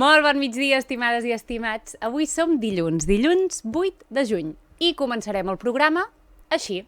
Molt bon migdia, estimades i estimats. Avui som dilluns 8 de juny, i començarem el programa així.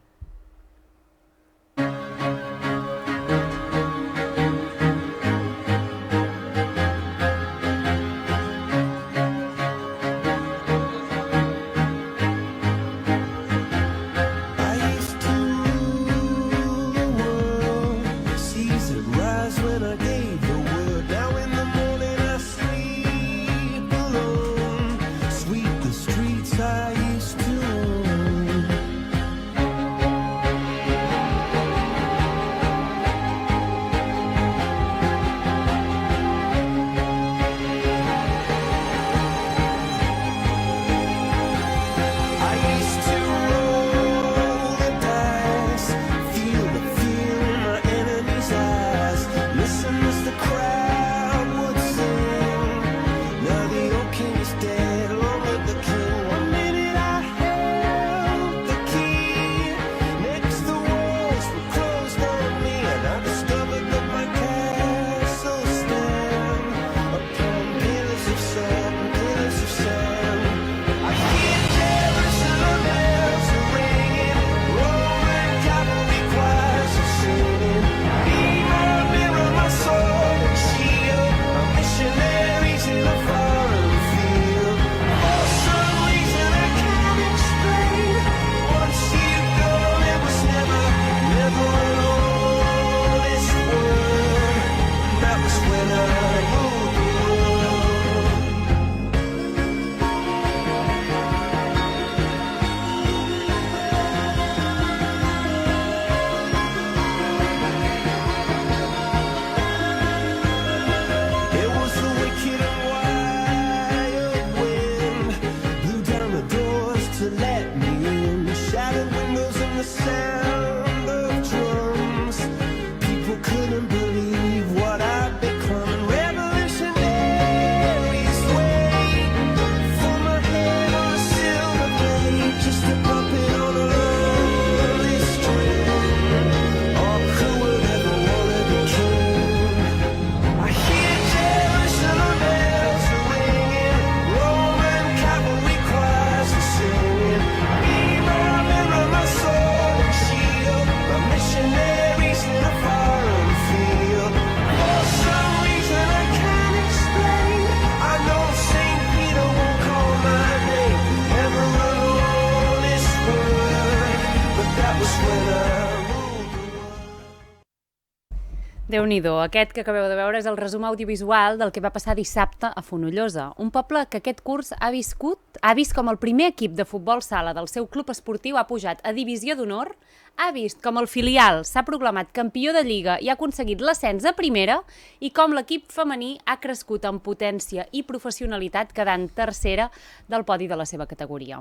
Déu-n'hi-do, aquest que acabeu de veure és el resum audiovisual del que va passar dissabte a Fonollosa, un poble que aquest curs ha vist com el primer equip de futbol sala del seu club esportiu ha pujat a Divisió d'Honor, ha vist com el filial s'ha proclamat campió de Lliga i ha aconseguit l'ascens a primera i com l'equip femení ha crescut en potència i professionalitat quedant tercera del podi de la seva categoria.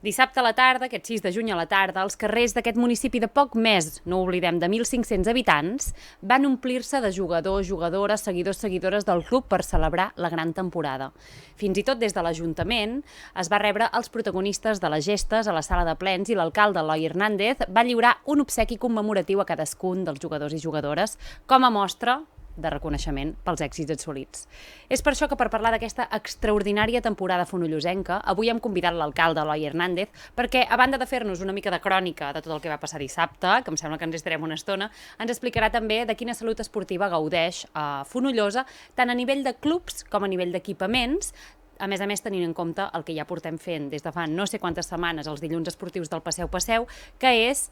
Dissabte a la tarda, aquest 6 de juny a la tarda, els carrers d'aquest municipi de poc més, no ho oblidem, de 1.500 habitants, van omplir-se de jugadors, jugadores, seguidors, seguidores del club per celebrar la gran temporada. Fins i tot des de l'Ajuntament es va rebre els protagonistes de les gestes a la sala de plens i l'alcalde Eloi Hernández va lliurar un obsequi commemoratiu a cadascun dels jugadors i jugadores com a mostra de reconeixement pels èxits assolits. És per això que per parlar d'aquesta extraordinària temporada fonollosenca, avui hem convidat l'alcalde Eloi Hernández perquè, a banda de fer-nos una mica de crònica de tot el que va passar dissabte, que em sembla que ens estarem una estona, ens explicarà també de quina salut esportiva gaudeix a Fonollosa, tant a nivell de clubs com a nivell d'equipaments, a més tenint en compte el que ja portem fent des de fa no sé quantes setmanes els dilluns esportius del Passeu, que és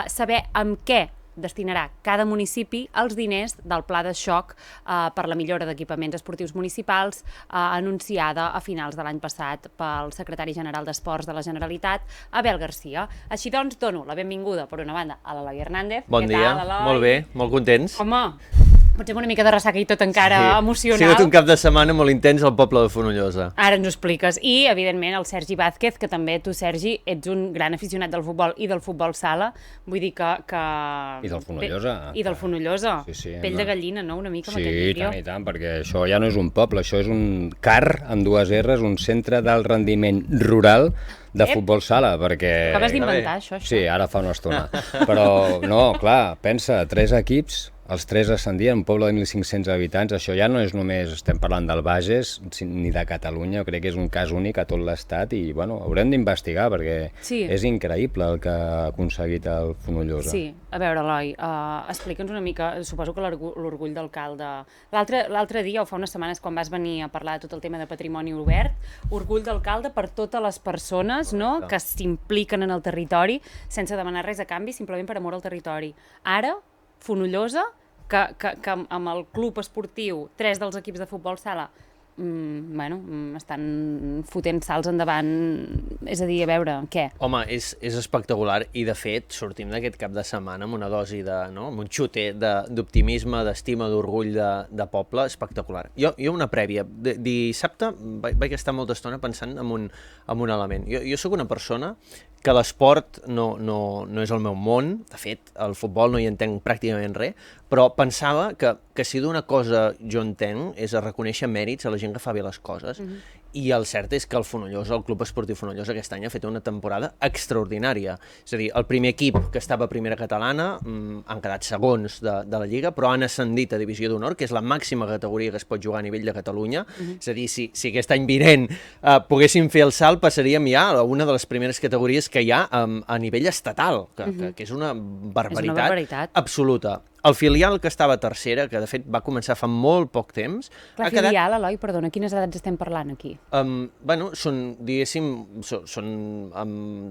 saber amb què destinarà cada municipi els diners del pla de xoc per la millora d'equipaments esportius municipals anunciada a finals de l'any passat pel secretari general d'Esports de la Generalitat, Abel Garcia. Així doncs, dono la benvinguda, per una banda, a l'Eloi Hernández. Bon dia, molt bé, molt contents. Home, potser amb una mica de ressaca i tot encara emocional. Ha sigut un cap de setmana molt intens al poble de Fonollosa. Ara ens ho expliques. I, evidentment, el Sergi Vázquez, que també tu, Sergi, ets un gran aficionat del futbol i del futbol sala. Vull dir que... I del Fonollosa. I del Fonollosa. Sí, Pell de gallina, no?, una mica amb aquest vídeo. Sí, i tant, perquè això ja no és un poble, això és un CAR, amb dues R's, un centre d'alt rendiment rural de futbol sala, perquè... Acabes d'inventar això. Sí, ara fa una estona. Però, no, clar, pensa, 3 equips Els 3 ascendien, un poble de 1.500 habitants, això ja no és només, estem parlant del Bages, ni de Catalunya, crec que és un cas únic a tot l'estat i, bueno, haurem d'investigar perquè és increïble el que ha aconseguit el Fonollosa. Sí, a veure, Eloi, explica'ns una mica, suposo que l'orgull d'alcalde. L'altre dia, o fa unes setmanes, quan vas venir a parlar de tot el tema de patrimoni obert, orgull d'alcalde per totes les persones, no?, que s'impliquen en el territori sense demanar res a canvi, simplement per amor al territori. Ara, Fonollosa, que amb el club esportiu, 3 dels equips de futbol sala, estan fotent salts endavant, és a dir, a veure, què? Home, és espectacular i, de fet, sortim d'aquest cap de setmana amb una dosi amb un xuter d'optimisme, d'estima, d'orgull de poble espectacular. Jo una prèvia. Dissabte vaig estar molta estona pensant en un element. Jo sóc una persona que l'esport no és el meu món, de fet, el futbol no hi entenc pràcticament res, però pensava que si d'una cosa jo entenc és a reconèixer mèrits a la gent que fa bé les coses, i el cert és que el Fonollosa, el Club Esportiu Fonollosa, aquest any ha fet una temporada extraordinària. És a dir, el primer equip que estava a primera catalana han quedat segons de la Lliga, però han ascendit a Divisió d'Honor, que és la màxima categoria que es pot jugar a nivell de Catalunya. És a dir, si aquest any vinent poguéssim fer el salt, passaríem ja a una de les primeres categories que hi ha a nivell estatal, que és una barbaritat absoluta. El filial que estava a tercera, que de fet va començar fa molt poc temps... La filial, Eloi, perdona, quines edats estem parlant aquí? Són, diguéssim, són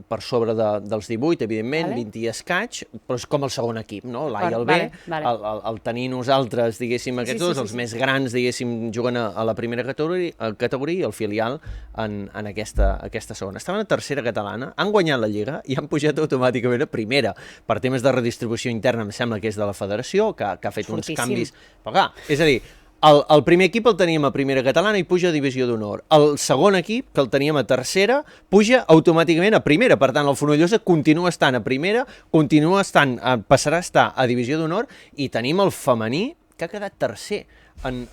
per sobre dels 18, evidentment, 20 i escaig, però és com el segon equip, no? L'A i el B, el tenir nosaltres, diguéssim, aquests dos, els més grans, diguéssim, juguen a la primera categoria i el filial en aquesta segona. Estaven a tercera catalana, han guanyat la Lliga i han pujat automàticament a primera. Per temes de redistribució interna, em sembla que és de la federació, que ha fet uns canvis... Però clar, és a dir, el primer equip el teníem a primera catalana i puja a Divisió d'Honor. El segon equip, que el teníem a tercera, puja automàticament a primera. Per tant, el Fonollosa continua estant a primera, passarà a estar a Divisió d'Honor, i tenim el femení, que ha quedat tercer en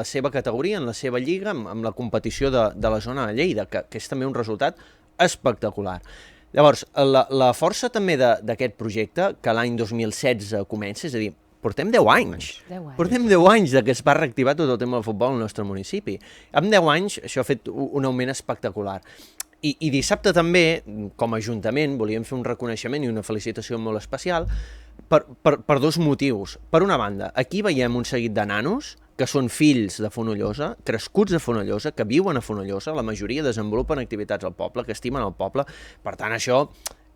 la seva categoria, en la seva lliga, amb la competició de la zona de Lleida, que és també un resultat espectacular. Llavors, la força també d'aquest projecte, que l'any 2016 comença, és a dir, portem 10 anys. Portem 10 anys que es va reactivar tot el tema del futbol al nostre municipi. En 10 anys això ha fet un augment espectacular. I dissabte també, com a Ajuntament, volíem fer un reconeixement i una felicitació molt especial per dos motius. Per una banda, aquí veiem un seguit de nanos que són fills de Fonollosa, crescuts a Fonollosa, que viuen a Fonollosa, la majoria desenvolupen activitats al poble, que estimen el poble. Per tant, això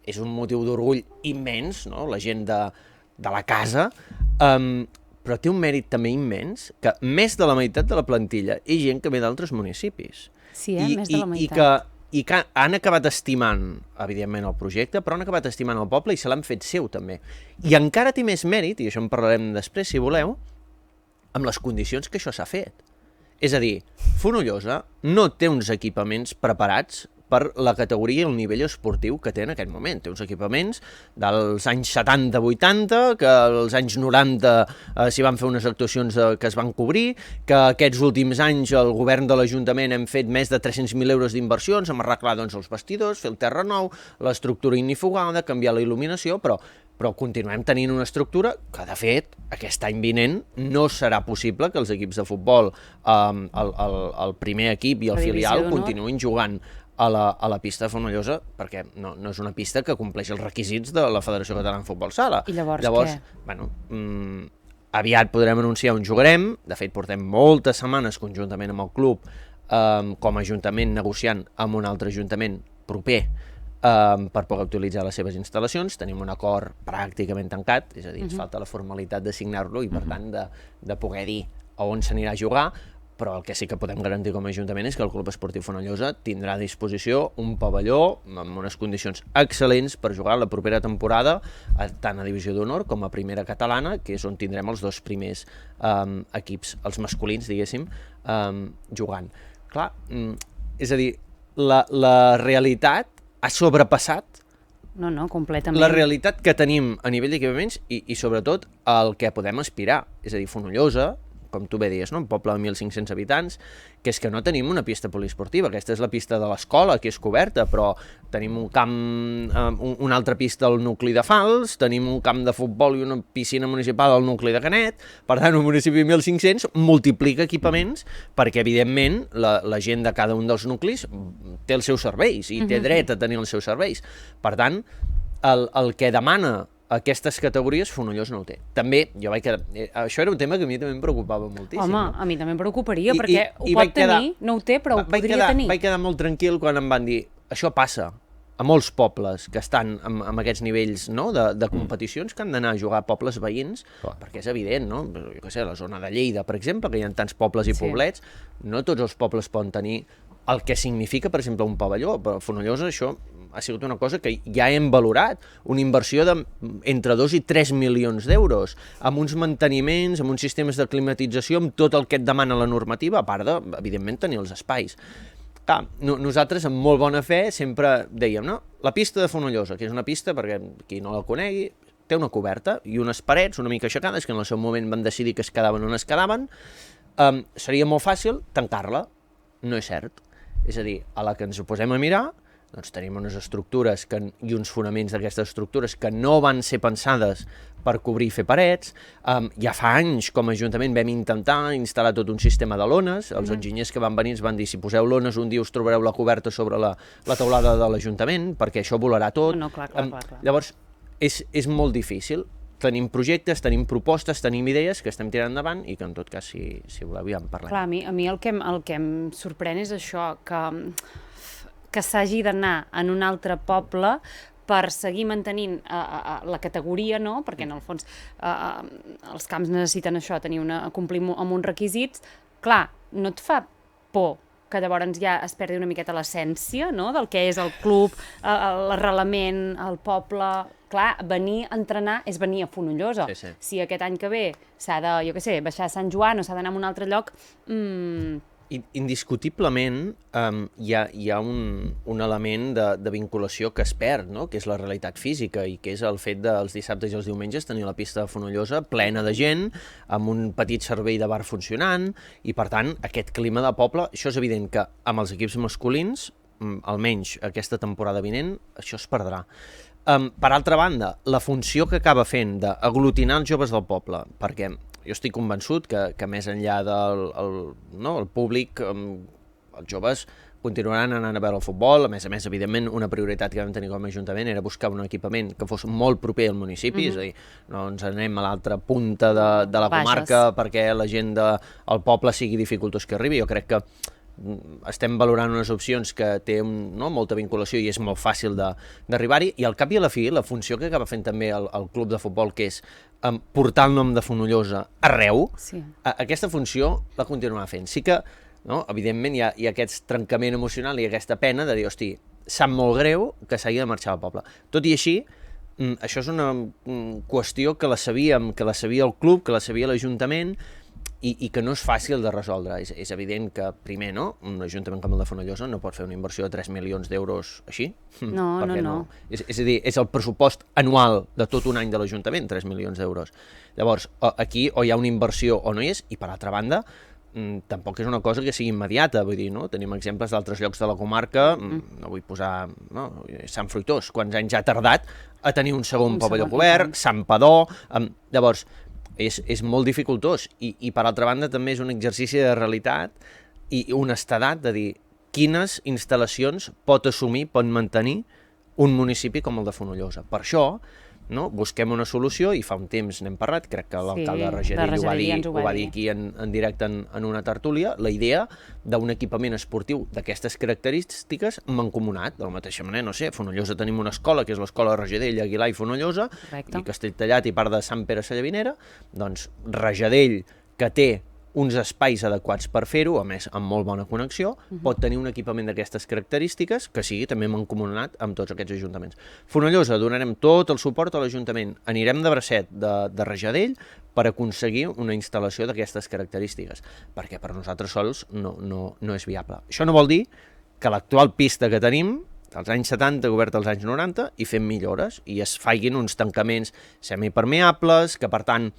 és un motiu d'orgull immens, no? La gent de la casa, però té un mèrit també immens, que més de la meitat de la plantilla és gent que ve d'altres municipis. Sí, més de la meitat. I que han acabat estimant, evidentment, el projecte, però han acabat estimant el poble i se l'han fet seu, també. I encara té més mèrit, i això en parlarem després, si voleu, amb les condicions que això s'ha fet. És a dir, Fonollosa no té uns equipaments preparats per la categoria i el nivell esportiu que té en aquest moment. Té uns equipaments dels anys 70-80, que als anys 90 s'hi van fer unes actuacions que es van cobrir, que aquests últims anys el govern de l'Ajuntament hem fet més de 300.000 euros d'inversions, hem arreglat els vestidors, fer el terra nou, l'estructura inifugada, canviar la il·luminació, però continuem tenint una estructura que, de fet, aquest any vinent no serà possible que els equips de futbol, el primer equip i el filial continuïn jugant a la pista de Fonollosa, perquè no és una pista que compleix els requisits de la Federació Catalana de Futbol Sala. I llavors què? Aviat podrem anunciar on jugarem. De fet, portem moltes setmanes conjuntament amb el club com a ajuntament negociant amb un altre ajuntament proper per poder utilitzar les seves instal·lacions. Tenim un acord pràcticament tancat, és a dir, ens falta la formalitat de signar-lo i, per tant, de poder dir a on s'anirà a jugar, però el que sí que podem garantir com a Ajuntament és que el Club Esportiu Fonollosa tindrà a disposició un pavelló amb unes condicions excel·lents per jugar la propera temporada, tant a Divisió d'Honor com a Primera Catalana, que és on tindrem els dos primers equips, els masculins, diguéssim, jugant. Clar, és a dir, la realitat ha sobrepassat completament la realitat que tenim a nivell d'equipaments i sobretot el que podem aspirar. És a dir, Fonollosa com tu bé dius, un poble de 1.500 habitants, que és que no tenim una pista poliesportiva. Aquesta és la pista de l'escola, que és coberta, però tenim un camp, una altra pista al nucli de Fals, tenim un camp de futbol i una piscina municipal al nucli de Canet. Per tant, un municipi de 1.500 multiplica equipaments perquè, evidentment, la gent de cada un dels nuclis té els seus serveis i té dret a tenir els seus serveis. Per tant, el que demana aquestes categories, Fonollosa no ho té. També, això era un tema que a mi també em preocupava moltíssim. Home, a mi també em preocuparia, perquè ho pot tenir, no ho té, però ho podria tenir. Vaig quedar molt tranquil quan em van dir, això passa a molts pobles que estan amb aquests nivells de competicions, que han d'anar a jugar a pobles veïns, perquè és evident, no? Jo què sé, la zona de Lleida, per exemple, que hi ha tants pobles i poblets, no tots els pobles poden tenir el que significa, per exemple, un pavelló. Però a Fonollosa això ha sigut una cosa que ja hem valorat, una inversió entre 2 i 3 milions d'euros, amb uns manteniments, amb uns sistemes de climatització, amb tot el que et demana la normativa, a part de, evidentment, tenir els espais. Clar, nosaltres, amb molt bona fe, sempre dèiem, no? La pista de Fonollosa, que és una pista, perquè qui no la conegui, té una coberta i unes parets una mica aixecades, que en el seu moment van decidir que es quedaven on es quedaven, seria molt fàcil tancar-la. No és cert. És a dir, a la que ens ho posem a mirar, doncs tenim unes estructures i uns fonaments d'aquestes estructures que no van ser pensades per cobrir i fer parets. Ja fa anys, com a Ajuntament, vam intentar instal·lar tot un sistema de lones. Els enginyers que van venir ens van dir, si poseu lones un dia us trobareu la coberta sobre la teulada de l'Ajuntament, perquè això volarà tot. No, clar. Llavors, és molt difícil. Tenim projectes, tenim propostes, tenim idees que estem tirant endavant i que, en tot cas, si voleu, ja en parlem. Clar, a mi el que em sorprèn és això, que s'hagi d'anar en un altre poble per seguir mantenint la categoria, no? Perquè, en el fons, els camps necessiten això, complir amb uns requisits. Clar, no et fa por que llavors ja es perdi una miqueta l'essència, no?, del que és el club, l'arrelament, el poble. Clar, venir a entrenar és venir a Fonollosa. Sí. Si aquest any que ve s'ha de, jo què sé, baixar a Sant Joan o s'ha d'anar a un altre lloc... Indiscutiblement hi ha un element de vinculació que es perd, no? Que és la realitat física i que és el fet dels dissabtes i els diumenges tenir la pista de Fonollosa plena de gent, amb un petit servei de bar funcionant, i per tant aquest clima de poble, això és evident que amb els equips masculins, almenys aquesta temporada vinent, això es perdrà. Per altra banda, la funció que acaba fent d'aglutinar els joves del poble, perquè jo estic convençut que més enllà del públic, els joves continuaran anant a veure el futbol. A més, evidentment, una prioritat que vam tenir com a Ajuntament era buscar un equipament que fos molt proper al municipi, és a dir, no ens anem a l'altra punta de la comarca perquè la gent del poble sigui dificultós que arribi. Jo crec que estem valorant unes opcions que té molta vinculació i és molt fàcil d'arribar-hi, i al cap i a la fi la funció que acaba fent també el club de futbol, que és portar el nom de Fonollosa arreu, aquesta funció la continuarà fent. Sí que, evidentment, hi ha aquest trencament emocional i aquesta pena de dir, hosti, sap molt greu que s'hagi de marxar al poble. Tot i així, això és una qüestió que la sabíem, que la sabia el club, que la sabia l'Ajuntament, i que no és fàcil de resoldre. És evident que, primer, un ajuntament com el de Fonollosa no pot fer una inversió de 3 milions d'euros així. No. És a dir, és el pressupost anual de tot un any de l'Ajuntament, 3 milions d'euros. Llavors, aquí o hi ha una inversió o no hi és, i per altra banda, tampoc és una cosa que sigui immediata, vull dir, tenim exemples d'altres llocs de la comarca, no vull posar Sant Fruitós, quants anys ha tardat a tenir un segon pavelló cobert, Santpedor, llavors, és molt dificultós, i per altra banda també és un exercici de realitat i honestedat de dir quines instal·lacions pot assumir, pot mantenir un municipi com el de Fonollosa. Per això busquem una solució, i fa un temps n'hem parlat, crec que l'alcalde de Rajadell ho va dir aquí en directe en una tertúlia, la idea d'un equipament esportiu d'aquestes característiques mancomunat, de la mateixa manera, no sé, a Fonollosa tenim una escola, que és l'escola de Rajadell, Aguilar i Fonollosa, i Castelltallat i part de Sant Pere Sallavinera, doncs Rajadell, que té uns espais adequats per fer-ho, a més amb molt bona connexió, pot tenir un equipament d'aquestes característiques que sigui també mancomunat amb tots aquests ajuntaments. Fonollosa, donarem tot el suport a l'Ajuntament. Anirem de bracet de Rajadell per aconseguir una instal·lació d'aquestes característiques, perquè per nosaltres sols no és viable. Això no vol dir que l'actual pista que tenim, als anys 70, oberta als anys 90, i fem millores, i es facin uns tancaments semipermeables, que per tant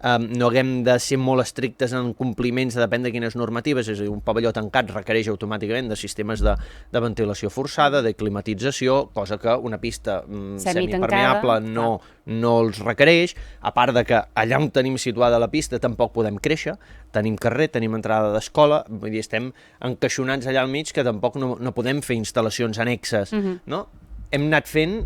no haguem de ser molt estrictes en compliments de depèn de quines normatives, és a dir, un pavelló tancat requereix automàticament de sistemes de ventilació forçada, de climatització, cosa que una pista semipermeable no els requereix, a part de que allà on tenim situada la pista tampoc podem créixer, tenim carrer, tenim entrada d'escola, vull dir, estem encaixonats allà al mig que tampoc no podem fer instal·lacions annexes, no? Hem anat fent,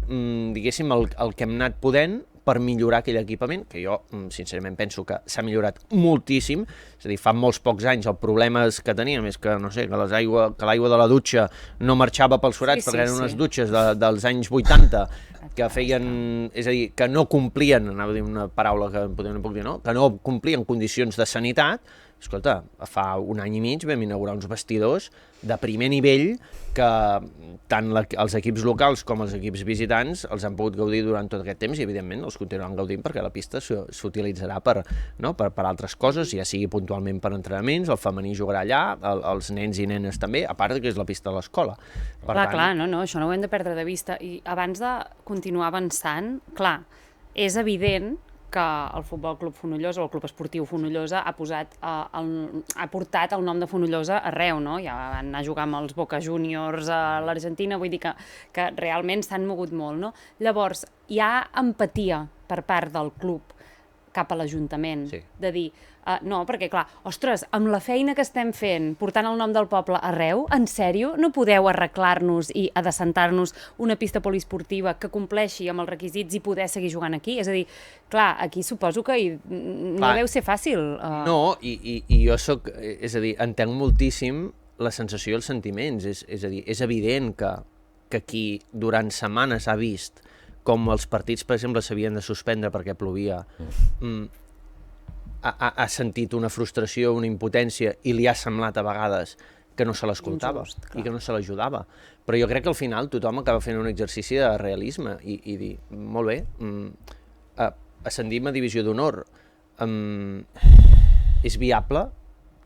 diguéssim, el que hem anat podent per millorar aquell equipament, que jo, sincerament, penso que s'ha millorat moltíssim, és a dir, fa molts pocs anys el problema que teníem és que, no sé, que l'aigua de la dutxa no marxava pels forats, perquè eren unes dutxes dels anys 80, que feien, és a dir, que no complien, anava a dir una paraula que potser no puc dir, no? Que no complien condicions de sanitat. Escolta, fa un any i mig vam inaugurar uns vestidors de primer nivell que tant els equips locals com els equips visitants els han pogut gaudir durant tot aquest temps i, evidentment, els continuaran gaudint perquè la pista s'utilitzarà per altres coses, ja sigui puntualment per entrenaments, el femení jugarà allà, els nens i nenes també, a part que és la pista de l'escola. Clar, no, això no ho hem de perdre de vista. I abans de continuar avançant, clar, és evident que el Futbol Club Fonollosa o el Club Esportiu Fonollosa ha portat el nom de Fonollosa arreu, no? Ja van anar a jugar amb els Boca Juniors a l'Argentina, vull dir que realment s'han mogut molt, no? Llavors, hi ha empatia per part del club cap a l'Ajuntament, de dir, no, perquè clar, ostres, amb la feina que estem fent, portant el nom del poble arreu, en sèrio, no podeu arreglar-nos i adecentar-nos una pista poliesportiva que compleixi amb els requisits i poder seguir jugant aquí? És a dir, clar, aquí suposo que no deu ser fàcil. No, i jo és a dir, entenc moltíssim la sensació i els sentiments, és a dir, és evident que qui durant setmanes ha vist com els partits, per exemple, s'havien de suspendre perquè plovia, ha sentit una frustració, una impotència, i li ha semblat a vegades que no se l'escoltava i que no se l'ajudava. Però jo crec que al final tothom acaba fent un exercici de realisme i dir, molt bé, ascendim a divisió d'honor. És viable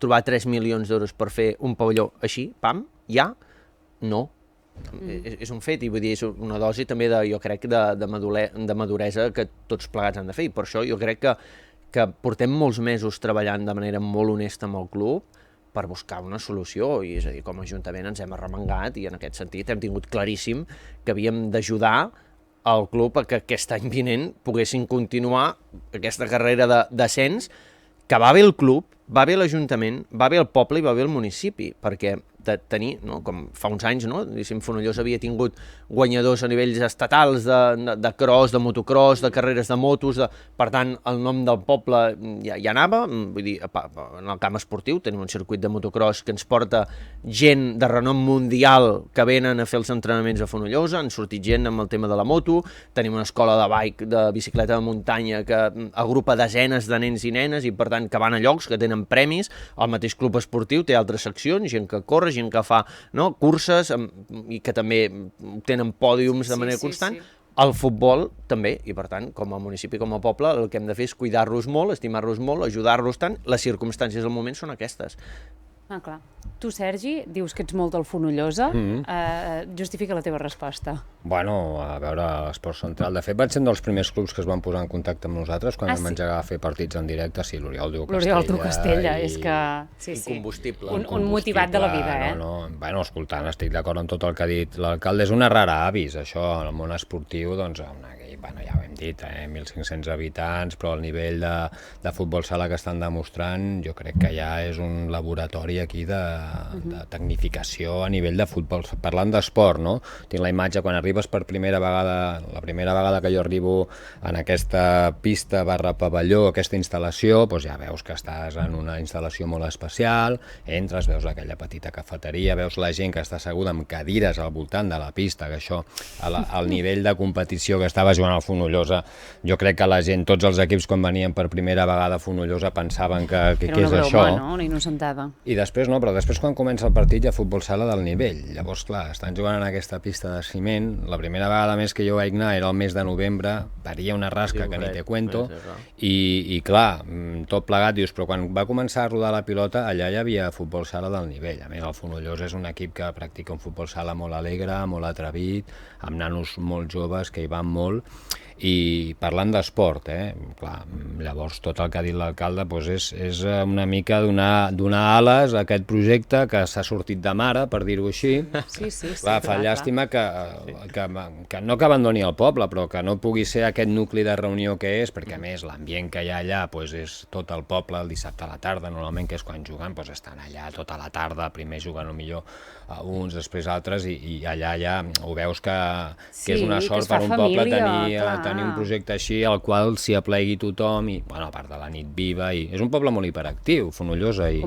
trobar 3 milions d'euros per fer un pavelló així, pam, ja? No. És un fet, i vull dir, és una dosi també jo crec de maduresa que tots plegats han de fer, i per això jo crec que portem molts mesos treballant de manera molt honesta amb el club per buscar una solució, i és a dir, com a Ajuntament ens hem arremangat i en aquest sentit hem tingut claríssim que havíem d'ajudar el club a que aquest any vinent poguessin continuar aquesta carrera d'ascens, que va bé el club, va bé l'Ajuntament, va bé el poble i va bé el municipi, perquè de tenir, com fa uns anys, Fonollosa havia tingut guanyadors a nivells estatals de cross, de motocross, de carreres de motos, per tant, el nom del poble ja anava, vull dir, en el camp esportiu tenim un circuit de motocross que ens porta gent de renom mundial que venen a fer els entrenaments a Fonollosa, han sortit gent amb el tema de la moto, tenim una escola de bicicleta de muntanya que agrupa desenes de nens i nenes i, per tant, que van a llocs que tenen premis, el mateix club esportiu té altres seccions, gent que corre, gent que fa curses i que també tenen pòdiums de manera constant. El futbol també, i per tant, com a municipi, com a poble, el que hem de fer és cuidar-los molt, estimar-los molt, ajudar-los tant. Les circumstàncies del moment són aquestes. Ah, clar. Tu, Sergi, dius que ets molt del Fonollosa. Justifica la teva resposta. Bueno, a veure, l'esport central. De fet, vaig ser un dels primers clubs que es van posar en contacte amb nosaltres quan vam engegar a fer partits en directe. Sí, l'Oriol Diu Castella, és que... Incombustible. Un motivat de la vida, eh? Bueno, escoltant, estic d'acord amb tot el que ha dit l'alcalde. És una rara avis, això, en el món esportiu, doncs, ja ho hem dit, 1.500 habitants, però el nivell de futbol sala que estan demostrant, jo crec que ja és un laboratori aquí de tecnificació a nivell de futbol. Parlant d'esport, no? Tinc la imatge quan arribes per primera vegada, la primera vegada que jo arribo en aquesta pista / pavelló, aquesta instal·lació, doncs ja veus que estàs en una instal·lació molt especial, entres, veus aquella petita cafeteria, veus la gent que està asseguda amb cadires al voltant de la pista, que això, al nivell de competició que estava jugant al Fonollosa, jo crec que la gent, tots els equips quan venien per primera vegada a Fonollosa pensaven que què és això. Era una broma, no? Una innocentada. I després no, però després quan comença el partit hi ha futbol sala del nivell. Llavors, clar, estan jugant en aquesta pista de ciment. La primera vegada més que jo vaig anar era el mes de novembre, paria una rasca que ni te cuento, i clar, tot plegat, dius, però quan va començar a rodar la pilota, allà hi havia futbol sala del nivell. A més, el Fonollosa és un equip que practica un futbol sala molt alegre, molt atrevit, amb nanos molt joves que hi van molt, I parlant d'esport, clar, llavors tot el que ha dit l'alcalde és una mica donar ales a aquest projecte que s'ha sortit de mare, per dir-ho així. Sí, clar, fa llàstima que no que abandoni el poble, però que no pugui ser aquest nucli de reunió que és, perquè a més l'ambient que hi ha allà és tot el poble el dissabte a la tarda, normalment que és quan juguen, estan allà tota la tarda, primer juguen millor uns, després altres, i allà ja ho veus que és una sort per un poble tenir un projecte així al qual s'hi aplegui tothom, i a part de la nit viva, i és un poble molt hiperactiu, Fonollosa, i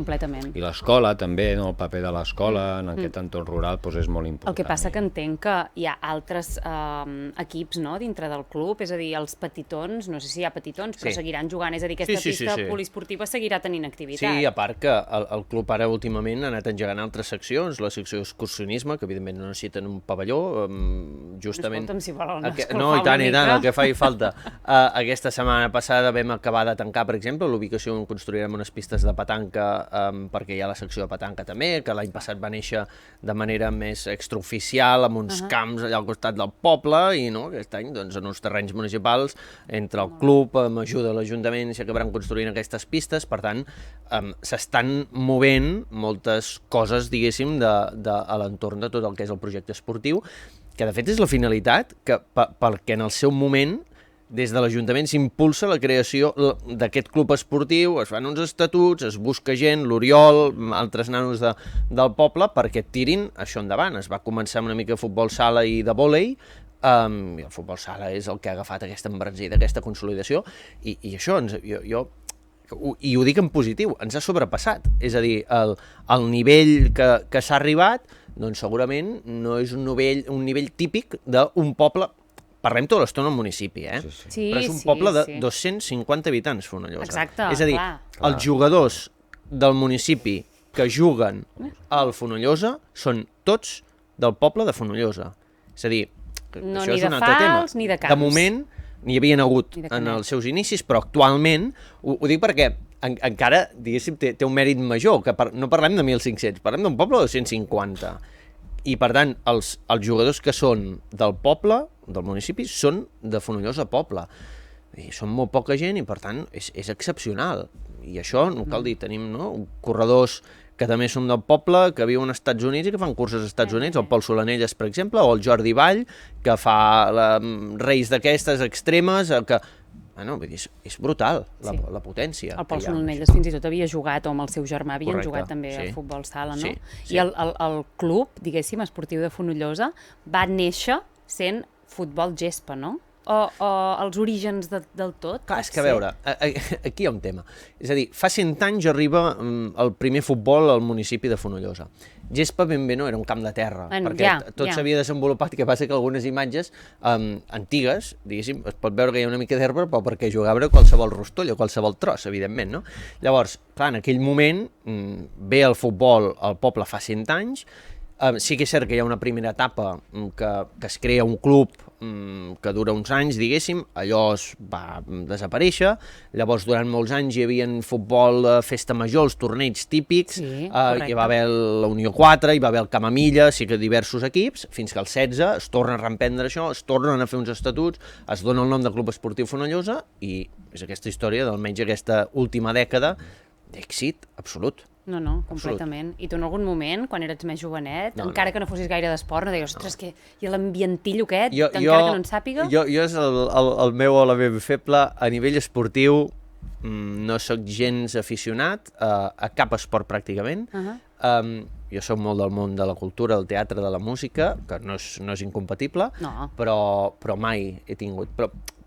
l'escola també, el paper de l'escola en aquest entorn rural és molt important. El que passa que entenc que hi ha altres equips dintre del club, és a dir, els petitons, no sé si hi ha petitons, però seguiran jugant, és a dir, aquesta pista poliesportiva seguirà tenint activitat. Sí, a part que el club ara últimament ha anat engegant altres seccions, la secció excursionisme, que evidentment no necessiten un pavelló, justament... Escolta'm, si volen escoltar una mica. I tant, el que faci falta. Aquesta setmana passada vam acabar de tancar, per exemple, l'ubicació on construirem unes pistes de petanca, perquè hi ha la secció de petanca també, que l'any passat va néixer de manera més extraoficial, amb uns camps allà al costat del poble, i aquest any, en uns terrenys municipals, entre el club, amb ajuda de l'Ajuntament, s'acabaran construint aquestes pistes. Per tant, s'estan movent moltes coses, diguéssim, a l'entorn de tot el que és el projecte esportiu, que de fet és la finalitat perquè en el seu moment des de l'Ajuntament s'impulsa la creació d'aquest club esportiu, es fan uns estatuts, es busca gent, l'Oriol, altres nanos del poble, perquè tirin això endavant. Es va començar amb una mica de futbol sala i de vòlei, i el futbol sala és el que ha agafat aquesta embranzida, aquesta consolidació, i això i ho dic en positiu, ens ha sobrepassat. És a dir, el nivell que s'ha arribat, doncs segurament no és un nivell típic d'un poble, parlem tota l'estona al municipi, però és un poble de 250 habitants, Fonollosa. Exacte, és a dir, els jugadors del municipi que juguen al Fonollosa són tots del poble de Fonollosa. És a dir, no, això és un altre tema. Ni de camps. De moment n'hi havien hagut en els seus inicis, però actualment, ho dic perquè encara, diguéssim, té un mèrit major, que no parlem de 1.500, parlem d'un poble de 250. I, per tant, els jugadors que són del poble, del municipi, són de Fonollosa poble. I són molt poca gent i, per tant, és excepcional. I això, no cal dir, tenim corredors que també són del poble, que viuen als Estats Units i que fan curses als Estats Units, el Pol Solanelles, per exemple, o el Jordi Vall, que fa reis d'aquestes extremes, que... vull dir, és brutal, la potència. El Pol Solanelles fins i tot havia jugat, o amb el seu germà havien jugat també a futbol sala, no? I el club, diguéssim, esportiu de Fonollosa, va néixer sent futbol gespa, no? O els orígens del tot? Clar, és que a veure, aquí hi ha un tema. És a dir, fa 100 anys arriba el primer futbol al municipi de Fonollosa. Gespa ben bé no, era un camp de terra, perquè tot s'havia desenvolupat, que passa que algunes imatges antigues, diguéssim, es pot veure que hi ha una mica d'herba, però perquè jugava qualsevol rostoll o qualsevol tros, evidentment, no? Llavors, clar, en aquell moment ve el futbol al poble fa 100 anys, sí que és cert que hi ha una primera etapa que es crea un club que dura uns anys, diguéssim, allò es va desaparèixer, llavors durant molts anys hi havia futbol, festa major, els torneigs típics, hi va haver la Unió 4, hi va haver el Camamilla, sí que diversos equips, fins que el 16 es torna a reemprendre això, es tornen a fer uns estatuts, es dona el nom de Club Esportiu Fonollosa i és aquesta història d'almenys aquesta última dècada d'èxit absolut. No, completament. I tu en algun moment, quan eres més jovenet, encara que no fossis gaire d'esport, no deies, ostres, que hi ha l'ambientillo aquest, encara que no en sàpiga? Jo és el meu element feble. A nivell esportiu no sóc gens aficionat a cap esport pràcticament. Jo soc molt del món de la cultura, del teatre, de la música, que no és incompatible, però mai he tingut...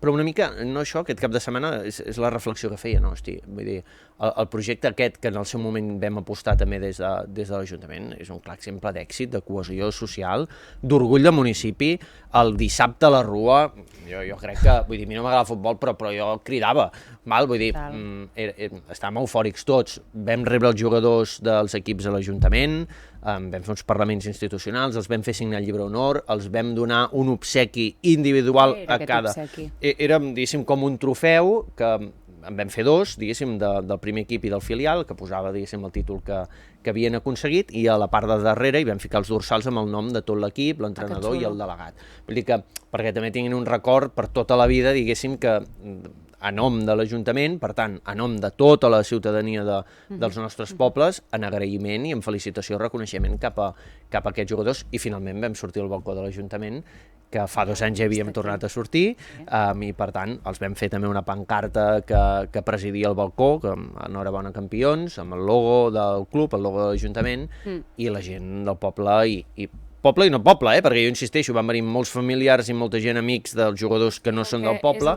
Però una mica, no això, aquest cap de setmana és la reflexió que feia, no? Hosti, vull dir, el projecte aquest que en el seu moment vam apostar també des de l'Ajuntament és un clar exemple d'èxit, de cohesió social, d'orgull de municipi. El dissabte a la Rua, jo crec que, vull dir, a mi no m'agrada el futbol, però jo cridava, vull dir, estàvem eufòrics tots. Vam rebre els jugadors dels equips a l'Ajuntament, vam fer uns parlaments institucionals, els vam fer signar el llibre d'honor, els vam donar un obsequi individual a cada... Obsequi? Era, diguéssim, com un trofeu que en vam fer dos, diguéssim, del primer equip i del filial, que posava, diguéssim, el títol que havien aconseguit, i a la part de darrere hi vam ficar els dorsals amb el nom de tot l'equip, l'entrenador i el delegat. Vull dir que, perquè també tinguin un record per tota la vida, diguéssim, que a nom de l'Ajuntament, per tant, a nom de tota la ciutadania dels nostres pobles, en agraïment i en felicitació i reconeixement cap a aquests jugadors, i finalment vam sortir al balcó de l'Ajuntament, que fa 2 anys ja havíem tornat a sortir, i per tant els vam fer també una pancarta que presidia el balcó, que enhorabona campions, amb el logo del club, el logo de l'Ajuntament, i la gent del poble, i poble i no poble, perquè jo insisteixo, van venir molts familiars i molta gent amics dels jugadors que no són del poble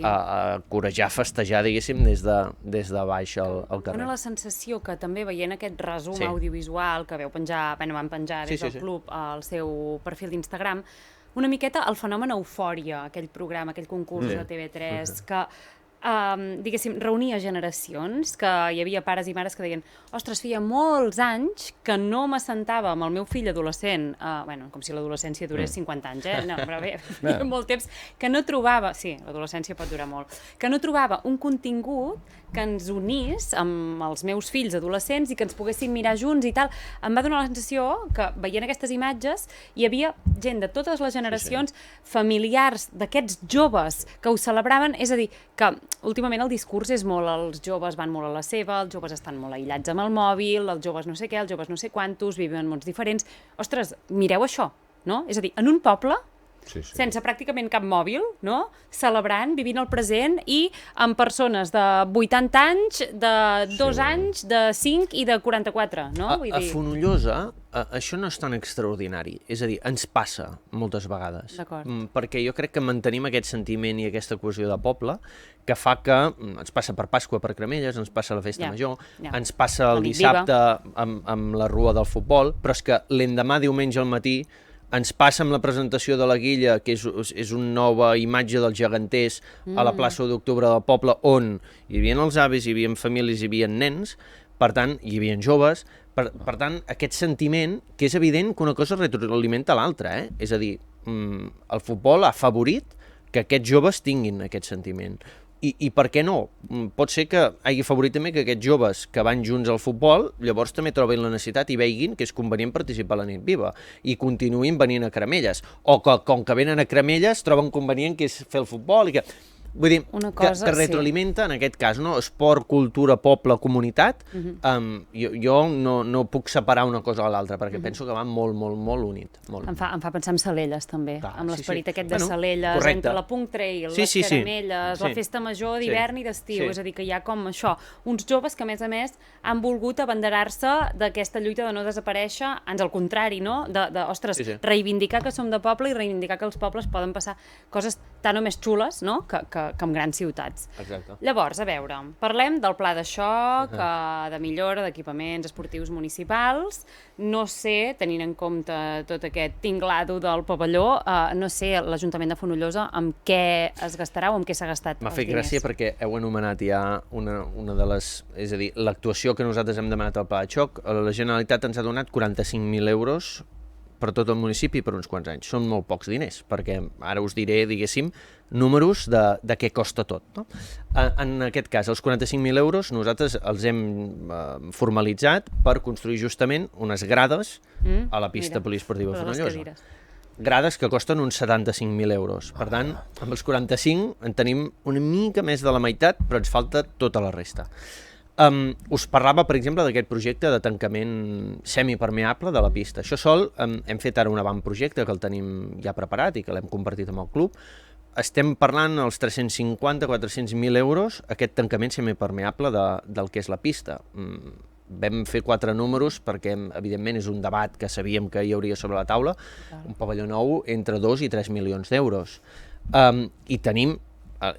a corejar, festejar, diguéssim, des de baix al carrer. Dóna la sensació que també veient aquest resum audiovisual que van penjar des del club al seu perfil d'Instagram, una miqueta el fenomen Eufòria, aquell programa, aquell concurs de TV3, que diguéssim, reunia generacions, que hi havia pares i mares que deien ostres, feia molts anys que no m'assentava amb el meu fill adolescent, com si l'adolescència durés 50 anys, no, però bé, molt temps, que no trobava, sí, l'adolescència pot durar molt, que no trobava un contingut que ens unís amb els meus fills adolescents i que ens poguéssim mirar junts i tal. Em va donar la sensació que, veient aquestes imatges, hi havia gent de totes les generacions, familiars d'aquests joves que ho celebraven, és a dir, que últimament el discurs és molt, els joves van molt a la seva, els joves estan molt aïllats amb el mòbil, els joves no sé què, els joves no sé quantos, viuen en mons diferents. Ostres, mireu això, no? És a dir, en un poble, sense pràcticament cap mòbil, no? Celebrant, vivint el present i amb persones de 80 anys, de 2 anys, de 5 i de 44, no? A Fonollosa això no és tan extraordinari, és a dir, ens passa moltes vegades, perquè jo crec que mantenim aquest sentiment i aquesta cohesió de poble que fa que ens passa per Pasqua, per Cremelles, ens passa la Festa Major, ens passa el dissabte amb la Rua del Futbol, però és que l'endemà diumenge al matí ens passa amb la presentació de la Guilla, que és una nova imatge dels geganters a la plaça d'Octubre del poble, on hi havia els avis, hi havia famílies, hi havia nens, per tant, hi havia joves, per tant, aquest sentiment, que és evident que una cosa retroalimenta l'altra, és a dir, el futbol ha afavorit que aquests joves tinguin aquest sentiment. I per què no? Pot ser que hagi afavorit també que aquests joves que van junts al futbol llavors també trobin la necessitat i veiguin que és convenient participar a la nit viva i continuïn venint a Cremelles, o que com que venen a Cremelles troben convenient que és fer el futbol i que... Vull dir, que retroalimenta, en aquest cas, no? Esport, cultura, poble, comunitat. Jo no puc separar una cosa de l'altra, perquè penso que va molt, molt, molt unit. Em fa pensar en Salelles, també, amb l'esperit aquest de Salelles, entre la Punk Trail, les caramelles, la festa major d'hivern i d'estiu. És a dir, que hi ha com això, uns joves que, a més, han volgut abanderar-se d'aquesta lluita de no desaparèixer, ans al contrari, no? Ostres, reivindicar que som de poble i reivindicar que als pobles poden passar coses tan o més xules, no?, que en grans ciutats. Exacte. Llavors, a veure, parlem del pla de xoc, de millora d'equipaments esportius municipals. No sé, tenint en compte tot aquest tinglado del pavelló, no sé, l'Ajuntament de Fonollosa amb què es gastarà o amb què s'ha gastat els diners. M'ha fet gràcia perquè heu anomenat ja una de les... És a dir, l'actuació que nosaltres hem demanat al pla de xoc, la Generalitat ens ha donat 45.000 euros per tot el municipi per uns quants anys. Són molt pocs diners, perquè ara us diré, diguéssim, números de què costa tot. No? En aquest cas, els 45.000 euros nosaltres els hem formalitzat per construir justament unes grades a la pista poliesportiva Fonollosa. Grades que costen uns 75.000 euros. Per tant, amb els 45 en tenim una mica més de la meitat, però ens falta tota la resta. Us parlava, per exemple, d'aquest projecte de tancament semipermeable de la pista. Això sol, hem fet ara un avantprojecte que el tenim ja preparat i que l'hem compartit amb el club. Estem parlant els 350-400.000 euros aquest tancament semipermeable del que és la pista. Vam fer 4 números perquè, evidentment, és un debat que sabíem que hi hauria sobre la taula. Un pavelló nou entre 2 i 3 milions d'euros. I tenim,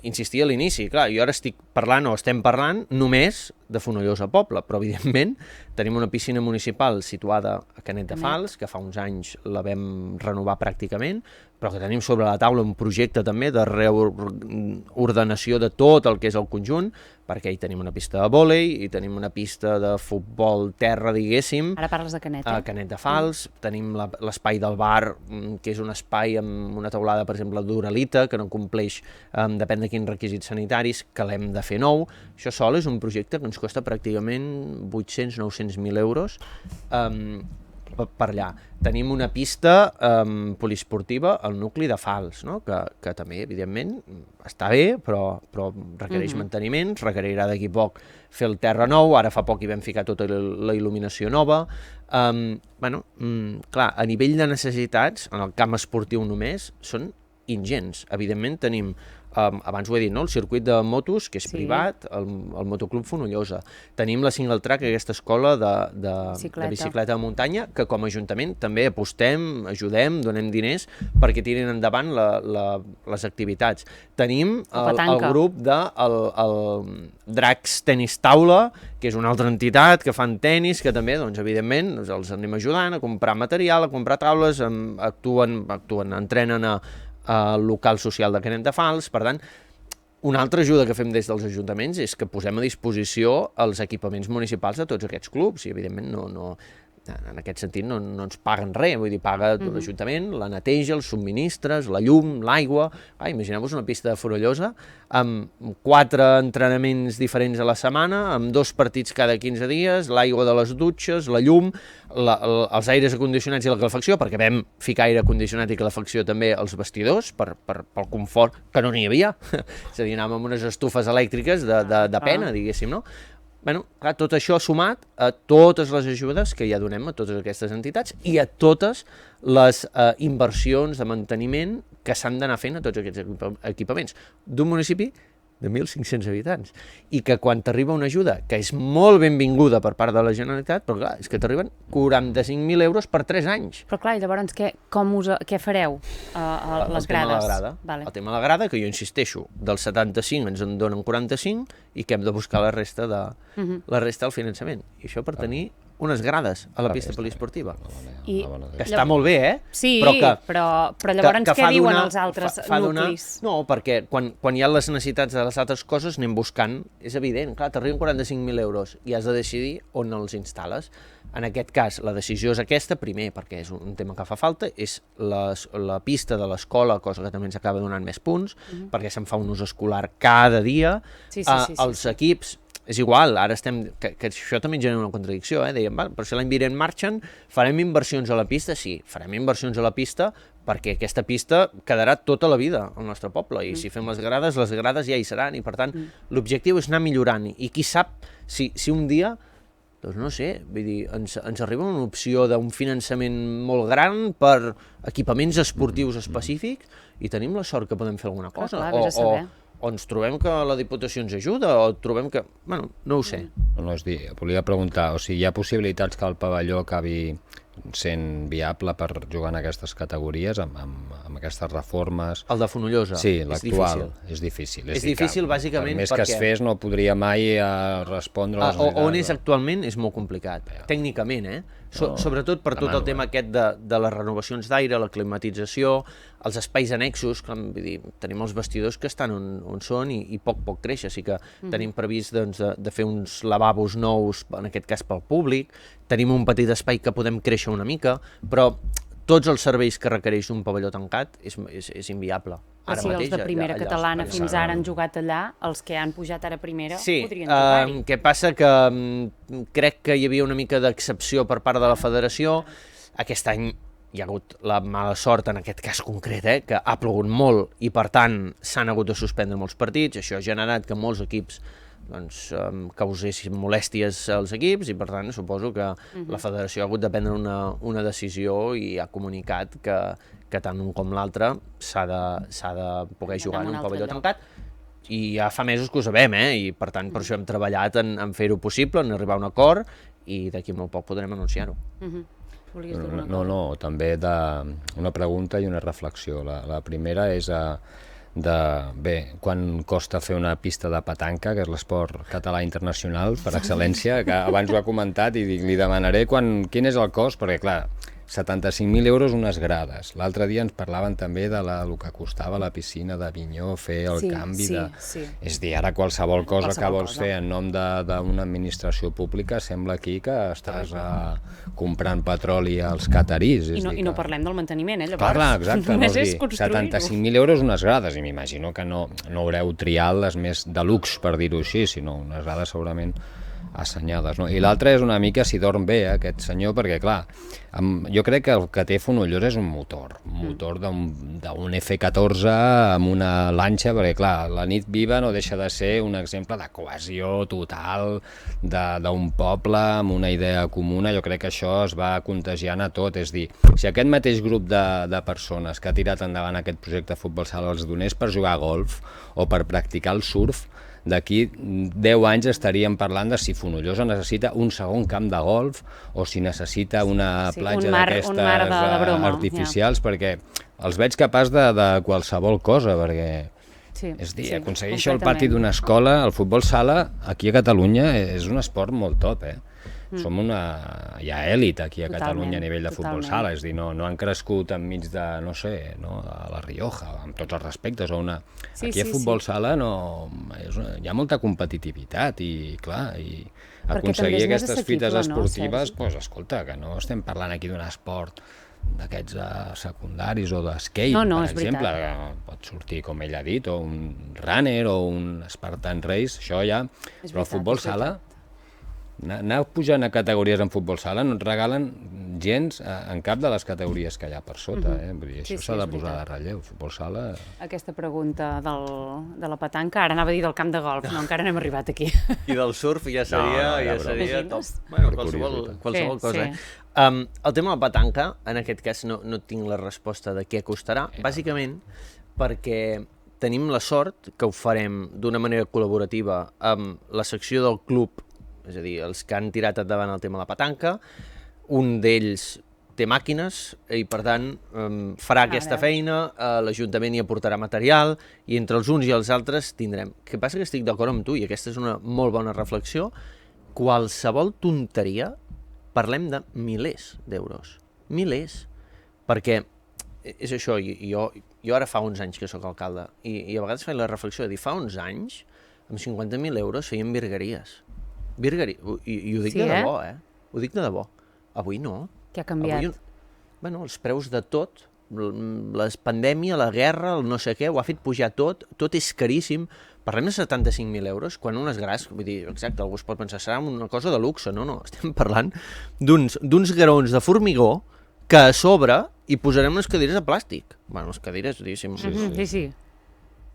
insistia a l'inici, clar, jo ara estem parlant només de Fonollosa Poble, però evidentment tenim una piscina municipal situada a Canet de Fals, que fa uns anys la vam renovar pràcticament, però que tenim sobre la taula un projecte també de reordenació de tot el que és el conjunt, perquè hi tenim una pista de vòlei, i tenim una pista de futbol terra, diguéssim. Ara parles de Canet, a Canet de Fals, tenim l'espai del bar, que és un espai amb una teulada, per exemple, d'uralita, que no compleix, depèn de quins requisits sanitaris, que l'hem de fer nou. Això sol és un projecte que ens costa pràcticament 800-900.000 euros, per allà. Tenim una pista poliesportiva al nucli de Fals, no? que també, evidentment, està bé, però requereix manteniments, requerirà d'aquí poc fer el terra nou, ara fa poc hi vam ficar tota la il·luminació nova. Clar, a nivell de necessitats, en el camp esportiu només, són ingents. Evidentment tenim, abans ho he dit, no? El circuit de motos, que és privat, el Motoclub Fonollosa. Tenim la Single Track, aquesta escola de bicicleta de muntanya, que com a Ajuntament també apostem, ajudem, donem diners perquè tirin endavant les activitats. Tenim el grup de Dracs Tenis Taula, que és una altra entitat que fan tenis, que també, doncs, evidentment, els anem ajudant a comprar material, a comprar taules, entrenen al local social de Canet de Fals. Per tant, una altra ajuda que fem des dels ajuntaments és que posem a disposició els equipaments municipals de tots aquests clubs, i evidentment en aquest sentit no ens paguen res, vull dir, paga l'Ajuntament, la neteja, els subministres, la llum, l'aigua. Imagineu-vos una pista de Fonollosa amb 4 entrenaments diferents a la setmana, amb 2 partits cada 15 dies, l'aigua de les dutxes, la llum, els aires acondicionats i la calefacció, perquè vam ficar aire acondicionat i calefacció també als vestidors, pel confort, que no n'hi havia. És a dir, anàvem amb unes estufes elèctriques de pena, diguéssim, no? Clar, tot això sumat a totes les ajudes que ja donem a totes aquestes entitats i a totes les inversions de manteniment que s'han d'anar fent a tots aquests equipaments d'un municipi de 1.500 habitants, i que quan t'arriba una ajuda, que és molt benvinguda per part de la Generalitat, però clar, és que t'arriben 45.000 euros per 3 anys. Però clar, i llavors què fareu a les grades? El tema de la grada, que jo insisteixo, del 75 ens en donen 45 i que hem de buscar la resta del finançament. I això per tenir unes grades a la pista poliesportiva. Que està molt bé, Sí, però llavors què diuen els altres nuclis? No, perquè quan hi ha les necessitats de les altres coses anem buscant, és evident, clar, t'arriben 45.000 euros i has de decidir on els instal·les. En aquest cas, la decisió és aquesta, primer, perquè és un tema que fa falta, és la pista de l'escola, cosa que també ens acaba donant més punts, perquè se'n fa un ús escolar cada dia. Els equips, és igual, ara que això també genera una contradicció, dèiem, però si l'any vinent marxen, farem inversions a la pista? Sí, farem inversions a la pista perquè aquesta pista quedarà tota la vida al nostre poble, i si fem les grades ja hi seran, i per tant l'objectiu és anar millorant, i qui sap si un dia, doncs no sé, vull dir, ens arriba una opció d'un finançament molt gran per equipaments esportius específics i tenim la sort que podem fer alguna cosa, o ens trobem que la Diputació ens ajuda, o trobem que... Bueno, no ho sé. No, és dir, volia preguntar, o sigui, hi ha possibilitats que el pavelló acabi sent viable per jugar en aquestes categories, amb aquestes reformes? El de Fonollosa? Sí, l'actual. És difícil. És difícil, bàsicament, perquè... Per més que es fes, no podria mai respondre a les necessitats. On és actualment és molt complicat, tècnicament, sobretot per tot el tema aquest de les renovacions d'aire, la climatització, els espais annexos, vull dir, tenim els vestidors que estan on són i poc creix, així que tenim previst de fer uns lavabos nous, en aquest cas pel públic, tenim un petit espai que podem créixer una mica, però tots els serveis que requereix un pavelló tancat és inviable. Els de primera catalana fins ara han jugat allà, els que han pujat ara a primera podrien jugar-hi. Sí, què passa que crec que hi havia una mica d'excepció per part de la federació. Aquest any hi ha hagut la mala sort, en aquest cas concret, que ha plogut molt i per tant s'han hagut de suspendre molts partits. Això ha generat que molts equips causessin molèsties als equips i per tant suposo que la federació ha hagut de prendre una decisió i ha comunicat que tant un com l'altre s'ha de poder jugar en un pavelló tancat, i ja fa mesos que ho sabem, i per tant per això hem treballat en fer-ho possible, en arribar a un acord, i d'aquí molt poc podrem anunciar-ho. No, també una pregunta i una reflexió. La primera és quan costa fer una pista de petanca, que és l'esport català internacional per excel·lència, que abans ho ha comentat i li demanaré quin és el cost, perquè clar, 75.000 euros unes grades. L'altre dia ens parlaven també de el que costava la piscina d'Avinyó, fer el canvi de... És a dir, ara qualsevol cosa que vols fer en nom d'una administració pública sembla aquí que estàs comprant petroli als catarís. I no parlem del manteniment, llavors. Parla, exacte. Només és construir-ho. 75.000 euros unes grades, i m'imagino que no haureu triat les més de luxe, per dir-ho així, sinó unes grades segurament assenyades, no? I l'altre és una mica si dorm bé, aquest senyor, perquè, clar, jo crec que el que té Fonollosa és un motor d'un F-14 amb una lanxa, perquè, clar, la nit viva no deixa de ser un exemple de cohesió total d'un poble amb una idea comuna. Jo crec que això es va contagiant a tot, és dir, si aquest mateix grup de persones que ha tirat endavant aquest projecte de futbol sala els donés per jugar a golf o per practicar el surf, d'aquí 10 anys estaríem parlant de si Fonollosa necessita un segon camp de golf o si necessita una platja d'aquestes artificials, perquè els veig capaç de qualsevol cosa, perquè és dir, aconseguir això al pati d'una escola, el futbol sala aquí a Catalunya és un esport molt top, Som hi ha èlit aquí a Catalunya a nivell de futbol sala, és dir, no han crescut enmig de, no sé, a la Rioja, amb tots els respectes, aquí a futbol sala hi ha molta competitivitat i, clar, i aconseguir aquestes fites esportives, doncs, escolta, que no estem parlant aquí d'un esport d'aquests secundaris o d'skate, per exemple, que pot sortir, com ell ha dit, o un runner o un Spartan Race, això ja, però el futbol sala... Anar pujant a categories en futbol sala no et regalen gens en cap de les categories que hi ha per sota. Vull dir, això s'ha de posar de relleu. Futbol sala... Aquesta pregunta de la petanca, ara anava a dir del camp de golf, no, encara no hem arribat aquí. I del surf ja seria top. Qualsevol cosa. El tema de la petanca, en aquest cas no tinc la resposta de què costarà, bàsicament perquè tenim la sort que ho farem d'una manera col·laborativa amb la secció del club, és a dir, els que han tirat endavant el tema de la petanca. Un d'ells té màquines i, per tant, farà aquesta feina, l'Ajuntament hi aportarà material i entre els uns i els altres tindrem. El que passa que estic d'acord amb tu, i aquesta és una molt bona reflexió, qualsevol tonteria, parlem de milers d'euros. Milers. Perquè és això, jo ara fa uns anys que sóc alcalde i a vegades faig la reflexió de dir, fa uns anys, amb 50.000 euros feien virgueries. I ho dic de debò, Ho dic de debò. Avui no. Què ha canviat? Els preus de tot, la pandèmia, la guerra, el no sé què, ho ha fet pujar tot és caríssim. Parlem de 75.000 euros, quan unes grans, vull dir, exacte, algú es pot pensar, serà una cosa de luxe, no, estem parlant d'uns graons de formigó que a sobre hi posarem unes cadires de plàstic. Les cadires, diguéssim. Sí.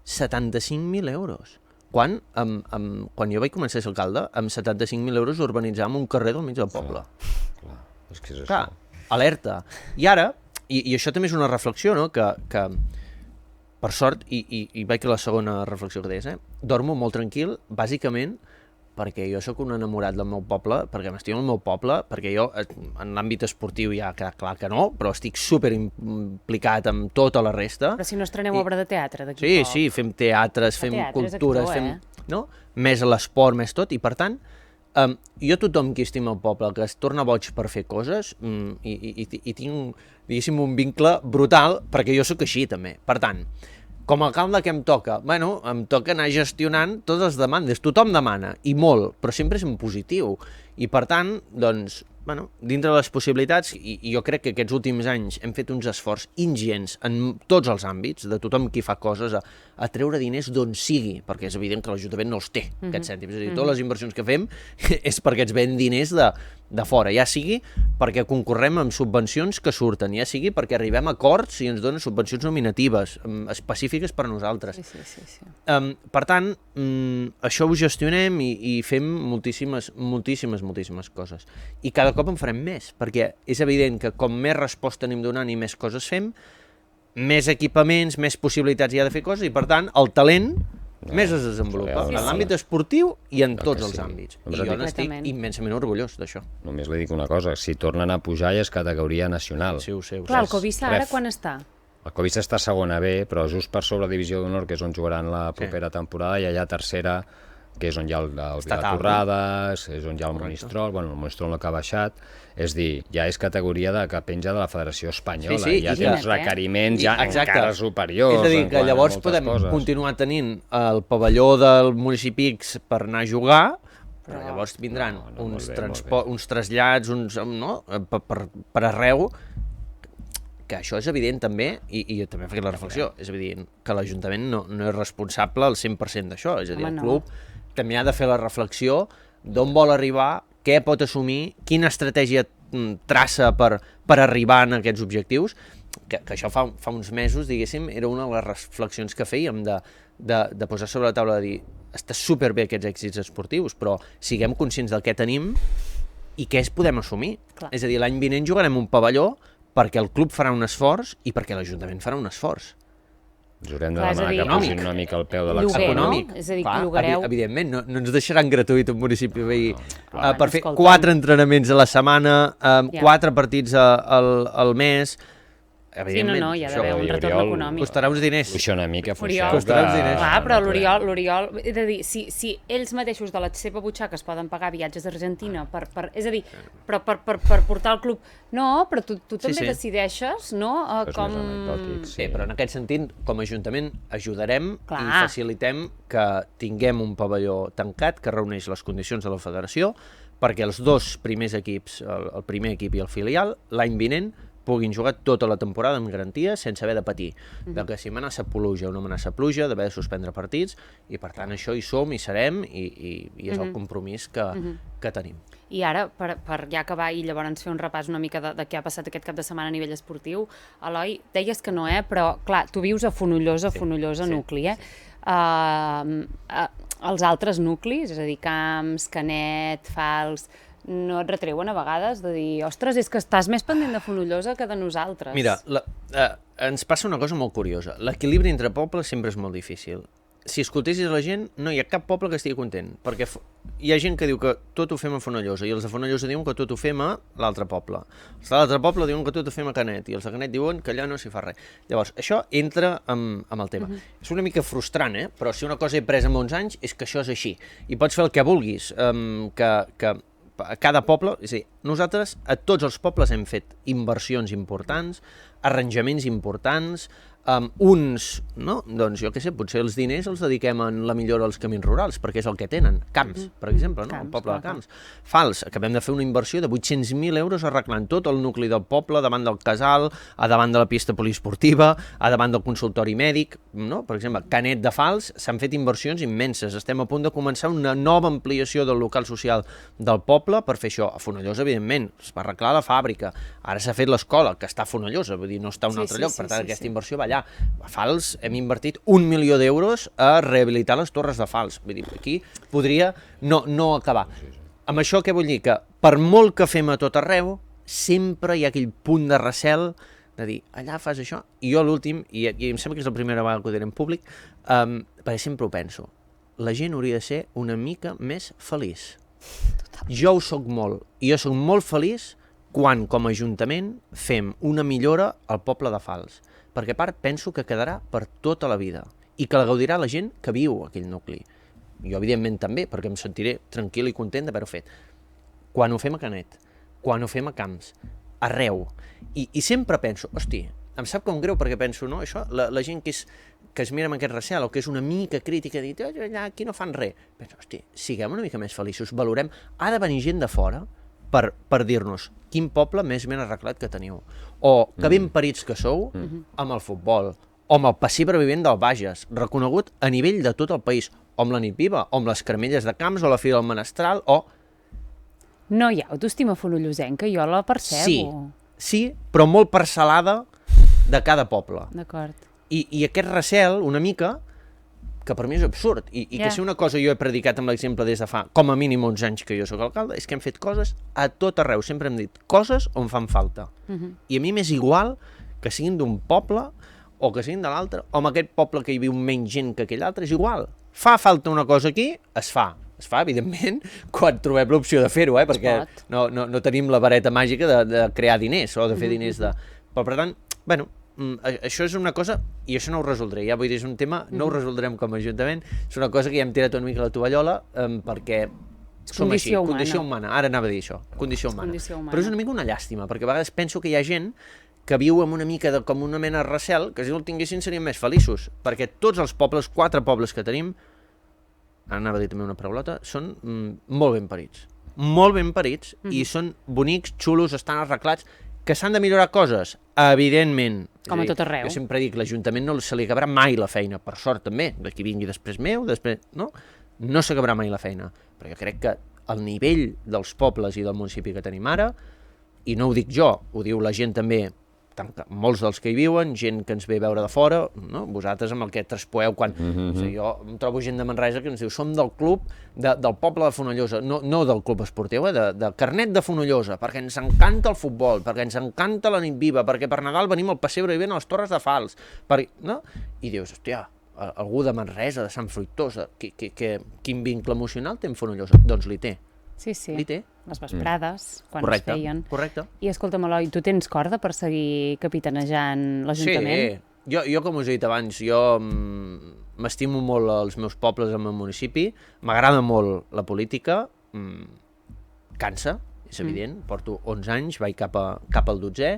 75.000 euros. Quan jo vaig començar a ser alcalde, amb 75.000 euros urbanitzàvem un carrer del mig del poble. Clar, és que és això. Alerta. I ara, i això també és una reflexió, no?, que per sort, i vaig a la segona reflexió que deies, dormo molt tranquil, bàsicament perquè jo sóc un enamorat del meu poble, perquè m'estimo el meu poble, perquè jo en l'àmbit esportiu ja queda clar que no, però estic super implicat amb tota la resta. Però si no estreneu obra de teatre d'aquí poc. Sí, fem teatres, fem cultures, fem més l'esport, més tot, i per tant, jo tothom qui estima el poble, que es torna boig per fer coses, i tinc, diguéssim, un vincle brutal, perquè jo sóc així també. Per tant, com a alcalde, què em toca? Em toca anar gestionant totes les demandes. Tothom demana, i molt, però sempre és en positiu. I per tant, doncs, dintre de les possibilitats, i jo crec que aquests últims anys hem fet uns esforços ingents en tots els àmbits, de tothom qui fa coses, a treure diners d'on sigui, perquè és evident que l'Ajuntament no els té, aquests cèntims. És a dir, totes les inversions que fem és perquè ens ven diners de fora, ja sigui perquè concorrem amb subvencions que surten, ja sigui perquè arribem a acords i ens donen subvencions nominatives específiques per a nosaltres. Sí. Per tant, això ho gestionem i fem moltíssimes coses. I cada cop en farem més, perquè és evident que com més resposta anem donant i més coses fem, més equipaments, més possibilitats hi ha de fer coses, i per tant, el talent més es desenvolupa en l'àmbit esportiu i en tots els àmbits. I jo n'estic immensament orgullós d'això. Només li dic una cosa, si tornen a pujar ja és categoria nacional. Sí, ho sé. Clar, el Covisa ara quan està? El Covisa està segona B, però just per sobre Divisió d'Honor, que és on jugaran la propera temporada, i allà tercera, que és on hi ha el Vilatorrades, és on hi ha el Monistrol, bueno, el Monistrol no que ha baixat, és dir, ja és categoria que penja de la Federació Espanyola, ja té uns requeriments ja encara superiors. És a dir, que llavors podem continuar tenint el pavelló del municipi X per anar a jugar, però llavors vindran uns trasllats, per arreu, que això és evident també, i jo també he fet la reflexió, és evident que l'Ajuntament no és responsable al 100% d'això, és a dir, el club també ha de fer la reflexió d'on vol arribar, què pot assumir, quina estratègia traça per arribar a aquests objectius, que això fa uns mesos, diguéssim, era una de les reflexions que fèiem de posar sobre la taula de dir està superbé aquests èxits esportius, però siguem conscients del que tenim i què es podem assumir. Clar. És a dir, l'any vinent jugarem un pavelló perquè el club farà un esforç i perquè l'Ajuntament farà un esforç. Ens haurem de demanar que posin una mica al peu de l'accés. Econòmic. És a dir, llogareu... Evidentment, no ens deixaran gratuït un municipi veí per fer 4 entrenaments a la setmana, 4 partits al mes... Sí, no, hi ha d'haver un retorn econòmic. Costarà uns diners. Puixar una mica, costarà uns diners. Clar, però l'Oriol, és a dir, si ells mateixos de la seva butxaca es poden pagar viatges a Argentina, és a dir, però per portar el club... No, però tu també decideixes, no? Com... Sí, però en aquest sentit, com a Ajuntament, ajudarem i facilitem que tinguem un pavelló tancat que reuneix les condicions de la federació perquè els dos primers equips, el primer equip i el filial, l'any vinent, puguin jugar tota la temporada amb garantia sense haver de patir, de que si amenaça pluja o no amenaça pluja, d'haver de suspendre partits, i per tant això hi som, hi serem, i és el compromís que tenim. I ara, per ja acabar i llavors fer un repàs una mica de què ha passat aquest cap de setmana a nivell esportiu, Eloi, deies que no, però clar, tu vius a Fonollosa, nucli, els altres nuclis, és a dir, Camps, Canet, Fals... no et retreuen a vegades de dir, ostres, és que estàs més pendent de Fonollosa que de nosaltres. Mira, ens passa una cosa molt curiosa. L'equilibri entre pobles sempre és molt difícil. Si escoltessis la gent, no hi ha cap poble que estigui content, perquè hi ha gent que diu que tot ho fem a Fonollosa, i els de Fonollosa diuen que tot ho fem a l'altre poble. Els de l'altre poble diuen que tot ho fem a Canet, i els de Canet diuen que allà no s'hi fa res. Llavors, això entra amb el tema. És una mica frustrant, però si una cosa he pres en uns anys és que això és així. I pots fer el que vulguis, que a cada poble, és a dir, nosaltres a tots els pobles hem fet inversions importants, arranjaments importants, uns, no? Doncs jo què sé, potser els diners els dediquem en la millora dels camins rurals, perquè és el que tenen. Camps, per exemple, no? El poble de Camps. Fals, acabem de fer una inversió de 800.000 euros arreglant tot el nucli del poble, davant del casal, a davant de la pista poliesportiva, a davant del consultori mèdic, no? Per exemple, Canet de Fals, s'han fet inversions immenses. Estem a punt de començar una nova ampliació del local social del poble per fer això. A Fonollosa, evidentment, es va arreglar la fàbrica, ara s'ha fet l'escola, que està a Fonollosa, vull dir, no està a un altre lloc, per tant aquesta inversió va allà. A Fals hem invertit 1 milió d'euros a rehabilitar les torres de Fals. Vull dir, aquí podria no acabar. Amb això què vull dir? Que per molt que fem a tot arreu, sempre hi ha aquell punt de recel de dir, allà fas això, i jo a l'últim, i em sembla que és la primera vegada que ho diré en públic, perquè sempre ho penso, la gent hauria de ser una mica més feliç. Jo ho soc molt, i jo soc molt feliç quan, com a Ajuntament, fem una millora al poble de Fals. Perquè a part penso que quedarà per tota la vida i que la gaudirà la gent que viu a aquell nucli. Jo evidentment també, perquè em sentiré tranquil i content d'haver-ho fet. Quan ho fem a Canet, quan ho fem a Camps, arreu, i sempre penso, hosti, em sap com greu perquè penso, no, això, la gent que es mira amb aquest recel o que és una mica crítica, dir, allà aquí no fan res, penso, hosti, siguem una mica més feliços, valorem, ha de venir gent de fora per dir-nos quin poble més ben arreglat que teniu, o que ben parits que sou amb el futbol, o amb el passibre vivent del Bages, reconegut a nivell de tot el país, o amb la nit viva, o amb les Caramelles de Camps, o la Fira del Menestral, o... No hi ha autoestima fonollosenca, jo la percebo. Sí, però molt parcel·lada de cada poble. D'acord. I aquest recel, una mica, que per mi és absurd, i que si una cosa jo he predicat amb l'exemple des de fa com a mínim 11 anys que jo sóc alcalde, és que hem fet coses a tot arreu, sempre hem dit coses on fan falta. I a mi m'és igual que siguin d'un poble o que siguin de l'altre, o amb aquest poble que hi viu menys gent que aquell altre, és igual. Fa falta una cosa aquí, es fa, evidentment, quan trobem l'opció de fer-ho, perquè no tenim la vareta màgica de crear diners o de fer diners de... Però, per tant, bueno, això és una cosa, i això no ho resoldré, ja vull dir, és un tema, no ho resoldrem com a Ajuntament, és una cosa que ja hem tirat una mica la tovallola, perquè som així, condició humana, ara anava a dir això, condició humana. Però és una mica una llàstima, perquè a vegades penso que hi ha gent que viu amb una mica com una mena de recel, que si no el tinguessin serien més feliços, perquè tots els pobles, 4 pobles que tenim, ara anava a dir també una paraulota, són molt ben parits, i són bonics, xulos, estan arreglats, que s'han de millorar coses, evidentment. Com a tot arreu. Jo sempre dic, l'Ajuntament no se li acabarà mai la feina, per sort també, de qui vingui després meu, no s'acabarà mai la feina, però jo crec que el nivell dels pobles i del municipi que tenim ara, i no ho dic jo, ho diu la gent també, molts dels que hi viuen, gent que ens ve a veure de fora, no? Vosaltres amb el que traspoeu quan... O sigui, jo em trobo gent de Manresa que ens diu som del club del poble de Fonollosa, no del club esportiu, de carnet de Fonollosa, perquè ens encanta el futbol, perquè ens encanta la nit viva, perquè per Nadal venim al pessebre i ven a les Torres de Fals, no? I dius, hòstia, algú de Manresa, de Sant Fruitós, quin vincle emocional té amb Fonollosa? Doncs li té. Sí, li té. Les vesprades, quan es feien. Correcte. I escolta'm, Eloi, tu tens corda per seguir capitanejant l'Ajuntament? Sí, jo com us he dit abans, jo m'estimo molt els meus pobles, el meu municipi, m'agrada molt la política, cansa, és evident, porto 11 anys, vaig cap al 12è,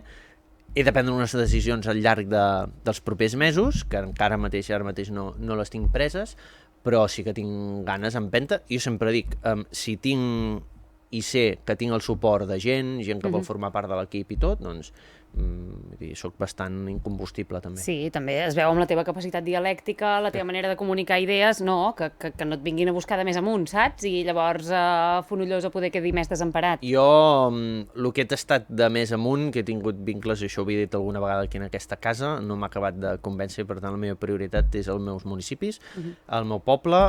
he de prendre unes decisions al llarg dels propers mesos, que ara mateix no les tinc preses, però sí que tinc ganes, empenta. Jo sempre dic, si tinc i sé que tinc el suport de gent que vol formar part de l'equip i tot, doncs soc bastant incombustible també. Sí, també es veu amb la teva capacitat dialèctica, la teva manera de comunicar idees, que no et vinguin a buscar de més amunt, saps? I llavors Fonollosa poder quedi més desemparat. Jo, el que he tastat de més amunt, que he tingut vincles, i això ho he dit alguna vegada aquí en aquesta casa, no m'ha acabat de convèncer, per tant la meva prioritat és els meus municipis, el meu poble,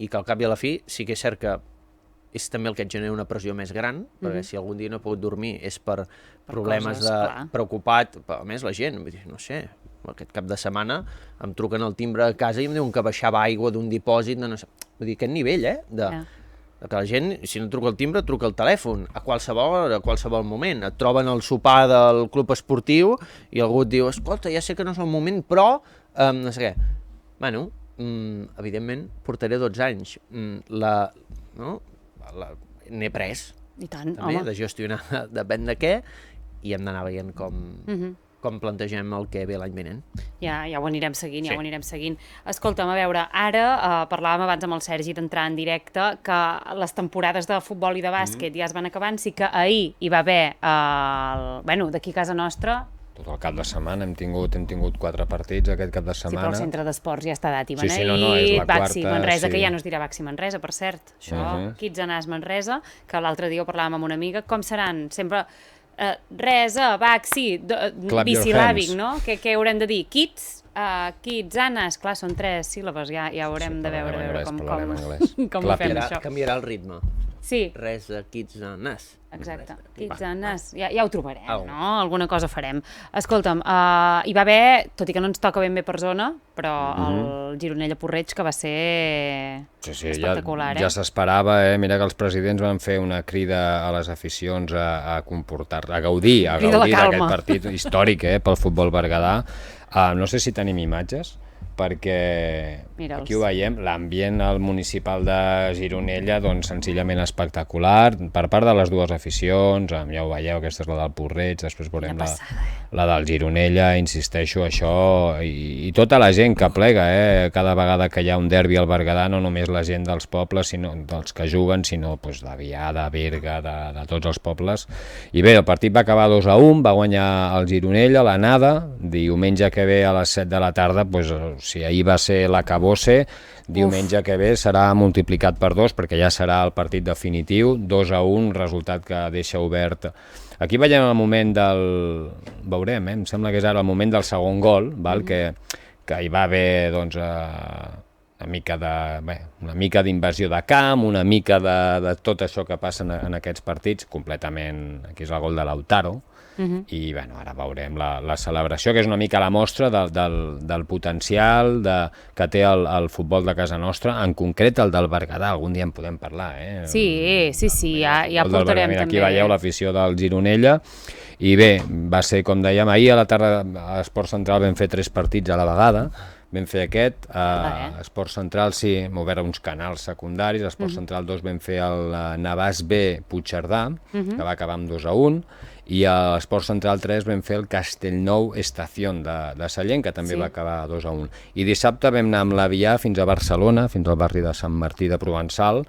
i que al cap i a la fi sí que és cert que és també el que et genera una pressió més gran, perquè si algun dia no he pogut dormir és per problemes preocupat, a més la gent, no sé, aquest cap de setmana em truquen al timbre a casa i em diuen que baixava aigua d'un dipòsit, no sé, vull dir, aquest nivell, de que la gent, si no truca al timbre, truca al telèfon, a qualsevol hora, a qualsevol moment, et troben al sopar del club esportiu i algú et diu, escolta, ja sé que no és el moment, però, no sé què, bueno, evidentment portaré 12 anys, n'he pres, i tant, també, de gestionar, depèn de què, i hem d'anar veient com plantegem el que ve l'any vinent. Ja ho anirem seguint, ho anirem seguint. Escolta'm, a veure, ara parlàvem abans amb el Sergi d'entrar en directe que les temporades de futbol i de bàsquet ja es van acabant, sí que ahir hi va haver, d'aquí a casa nostra, tot el cap de setmana hem tingut 4 partits aquest cap de setmana. Sí, però el centre d'esports ja està dat i beneït, és la quarta, Baxi Manresa, que ja no es dirà Baxi Manresa, per cert. Això, Kids Manresa, que l'altre dia ho parlàvem amb una amiga, com seran? Sempre Resa, Baxi, bisilàbic, no? Què haurem de dir? Kids, Anas, clar, són 3 síl·labes, ja haurem de veure com ho fem això. Canviarà el ritme. Sí. Resa, Kids Anas. Exacte, Kids Anas, ja ho trobarem, no? Alguna cosa farem. Escolta'm, hi va haver, tot i que no ens toca ben bé per zona, però el Gironella Porreig, que va ser espectacular. Ja s'esperava, mira que els presidents van fer una crida a les aficions a gaudir d'aquest partit històric pel futbol berguedà. No sé si tenim imatges, perquè aquí ho veiem, l'ambient al municipal de Gironella, doncs senzillament espectacular, per part de les dues aficions, ja ho veieu, aquesta és la del Porreig, després veurem la del Gironella, insisteixo, això, i tota la gent que plega, cada vegada que hi ha un derbi al Berguedà, no només la gent dels pobles, sinó dels que juguen, sinó de Vià, de Berga, de tots els pobles. I bé, el partit va acabar 2-1, va guanyar el Gironella, l'anada, diumenge que ve a les 7 de la tarda, si ahir va ser l'acabose, diumenge que ve serà multiplicat per 2 perquè ja serà el partit definitiu, 2-1, resultat que deixa obert. Aquí veiem el moment veurem, em sembla que és ara el moment del segon gol, que hi va haver una mica d'invasió de camp, una mica de tot això que passa en aquests partits, completament, aquí és el gol de Lautaro, i bueno, ara veurem la celebració, que és una mica la mostra del potencial que té el futbol de casa nostra, en concret el del Berguedà, algun dia en podem parlar. Sí, ja portarem també. Aquí veieu l'afició del Gironella, i bé, va ser, com dèiem, ahir a la tarda a Esport Central vam fer 3 partits a la vegada, vam fer aquest, a Esport Central sí, hem obert uns canals secundaris, a Esport Central 2 vam fer el Navàs B Puigcerdà, que va acabar amb 2-1, i a l'Esport Central 3 vam fer el Castellnou Estación de Sallent, que també va acabar 2-1. I dissabte vam anar amb l'Avià fins a Barcelona, fins al barri de Sant Martí de Provençal,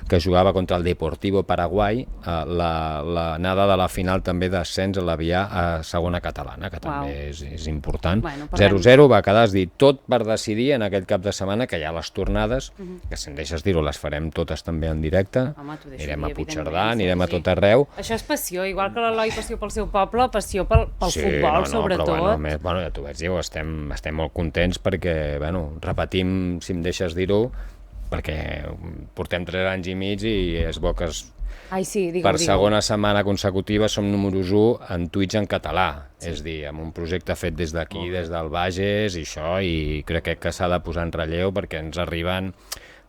que jugava contra el Deportivo Paraguai, l'anada de la final també d'ascens a l'Avià a segona catalana, que també és important. 0-0 va quedar, és dir, tot per decidir en aquest cap de setmana, que hi ha les tornades, que si em deixes dir-ho les farem totes també en directe. Anirem a Puigcerdà, anirem a tot arreu. Això és passió, igual que l'Eloi, passió pel seu poble, passió pel futbol, sobretot. Però bueno, ja t'ho vaig dir, estem molt contents perquè, bueno, repetim, si em deixes dir-ho, perquè portem 3 anys i mig i és bo que per segona setmana consecutiva som números 1 en Twitch en català, és dir, amb un projecte fet des d'aquí, des del Bages i això, i crec que s'ha de posar en relleu perquè ens arriben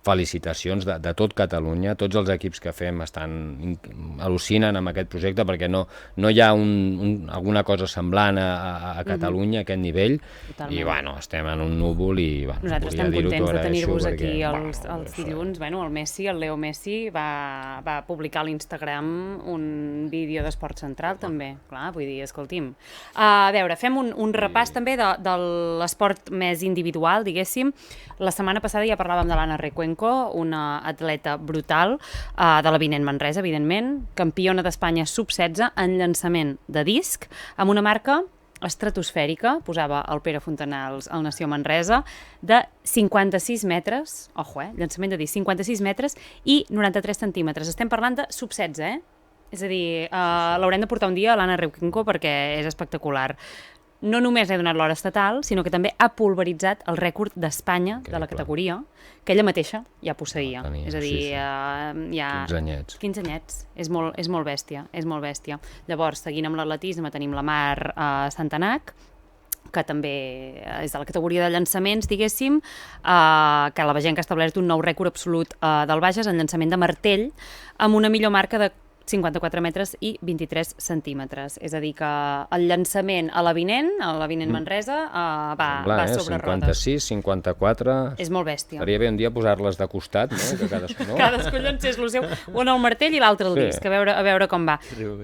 felicitacions de tot Catalunya, tots els equips que fem al·lucinen amb aquest projecte perquè no hi ha alguna cosa semblant a Catalunya a aquest nivell. Totalment. I bueno, estem en un núvol i nosaltres estem contents de tenir-vos aquí els dilluns. Bueno, el Leo Messi va publicar a l'Instagram un vídeo d'Esport Central també, clar, vull dir, escolti'm. A veure, fem un repàs també de l'esport més individual, diguéssim. La setmana passada ja parlàvem de l'Anna Recuenco, una atleta brutal de l'Avinent Manresa, evidentment, campiona d'Espanya sub-16 en llançament de disc, amb una marca estratosfèrica, posava el Pere Fontanals al Nació Manresa, de 56 metres, llançament de disc, 56 metres i 93 centímetres. Estem parlant de sub-16, És a dir, l'haurem de portar un dia a l'Anna Recuenco perquè és espectacular. No només ha donat l'hora estatal, sinó que també ha pulveritzat el rècord d'Espanya de la categoria, que ella mateixa ja posseïa. És a dir, ja... 15 anyets. 15 anyets. És molt bèstia, és molt bèstia. Llavors, seguint amb l'atletisme, tenim la Mar Santanac, que també és de la categoria de llançaments, diguéssim, que la Bagenca ha establert un nou rècord absolut del Bages en llançament de martell, amb una millor marca de 54 metres i 23 centímetres. És a dir, que el llançament a l'Avinent Manresa, va sobre rodes. 56, 54... És molt bèstia. Estaria bé un dia posar-les de costat, no? Que cadascú, no? Cadascú llancés el seu, un el martell i l'altre el disc, a veure com va.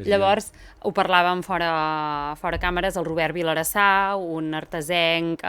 Llavors, ho parlàvem fora càmeres, el Robert Vilarassà, un artesenc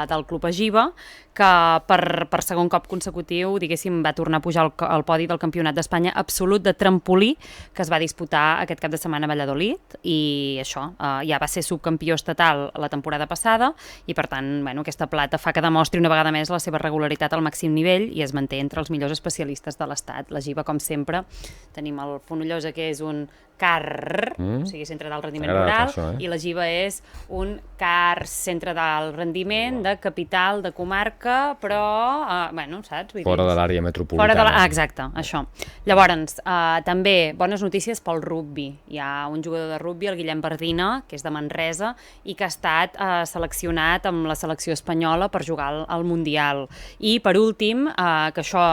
del Club Agiva, que per segon cop consecutiu, diguéssim, va tornar a pujar al podi del Campionat d'Espanya absolut de trampolí, que es va disputar aquest cap de setmana a Valladolid, i això, ja va ser subcampió estatal la temporada passada, i per tant, aquesta plata fa que demostri una vegada més la seva regularitat al màxim nivell i es manté entre els millors especialistes de l'Estat. La Giva, com sempre, tenim el Fonollosa, que és un CAR, o sigui, centre d'alt rendiment rural, i la Giva és un CAR, centre d'alt rendiment, de capital, de comarca, però, saps? Fora de l'àrea metropolitana. Exacte, això. Llavors, també bones notícies pel rugbi. Hi ha un jugador de rugbi, el Guillem Bardina, que és de Manresa, i que ha estat seleccionat amb la selecció espanyola per jugar al Mundial. I, per últim, que això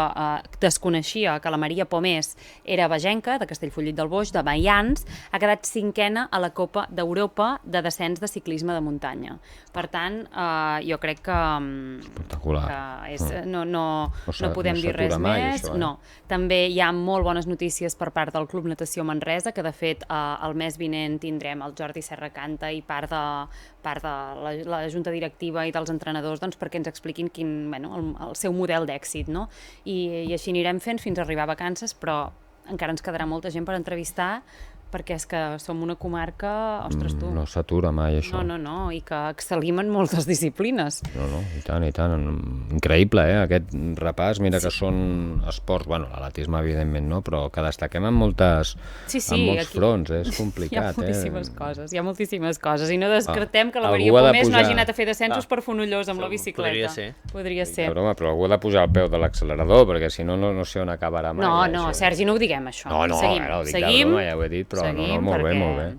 desconeixia, que la Maria Pomés era bagenca, de Castellfollit del Boix, de Maians, ha quedat 5a a la Copa d'Europa de descens de ciclisme de muntanya. Per tant, jo crec que no podem dir res més. No. També hi ha molt bones notícies per part del Club Natació Manresa, que de fet el mes vinent tindrem el Jordi Serra Canta i part de la junta directiva i dels entrenadors perquè ens expliquin el seu model d'èxit, no? I així anirem fent fins a arribar a vacances, però encara ens quedarà molta gent per entrevistar, perquè és que som una comarca, ostres, tu. No s'atura mai, això. No, i que excel·lim en moltes disciplines. No, i tant. Increïble, aquest repàs. Mira que són esports, l'atletisme evidentment no, però que destaquem en molts fronts, és complicat. Hi ha moltíssimes coses, i no descartem que la Maria Pomés no hagi anat a fer descensos per Fonollosa amb la bicicleta. Podria ser. Però algú ha de posar el peu de l'accelerador, perquè si no, no sé on acabarà mai. No, Sergi, no ho diguem, això. No, ho dic de broma, ja ho he dit, però molt bé.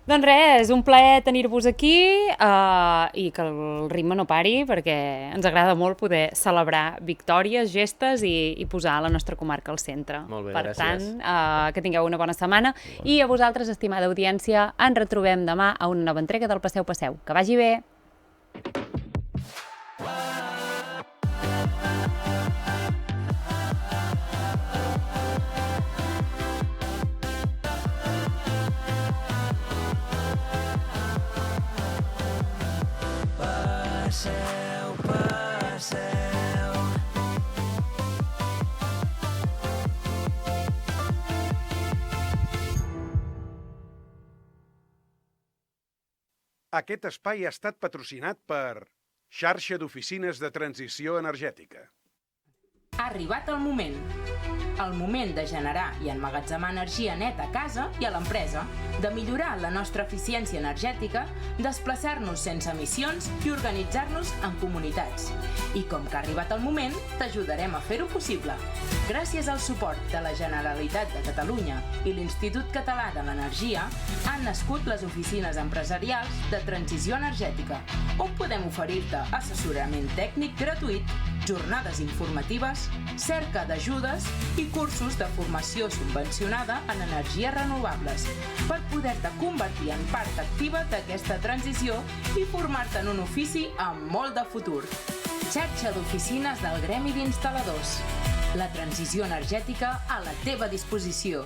Doncs res, és un plaer tenir-vos aquí i que el ritme no pari, perquè ens agrada molt poder celebrar victòries, gestes i posar la nostra comarca al centre. Molt bé, gràcies. Per tant, que tingueu una bona setmana i a vosaltres, estimada audiència, ens retrobem demà a una nova entrega del Passeu Passeu. Que vagi bé! Passeu, passeu. Aquest espai ha estat patrocinat per Xarxa d'Oficines de Transició Energètica. Ha arribat el moment de generar i emmagatzemar energia neta a casa i a l'empresa, de millorar la nostra eficiència energètica, desplaçar-nos sense emissions i organitzar-nos en comunitats. I com que ha arribat el moment, t'ajudarem a fer-ho possible. Gràcies al suport de la Generalitat de Catalunya i l'Institut Català de l'Energia, han nascut les oficines empresarials de transició energètica, on podem oferir-te assessorament tècnic gratuït, jornades informatives, cerca d'ajudes i cursos de formació subvencionada en energies renovables per poder-te convertir en part activa d'aquesta transició i formar-te en un ofici amb molt de futur. Xarxa d'oficines del Gremi d'Instal·ladors. La transició energètica a la teva disposició.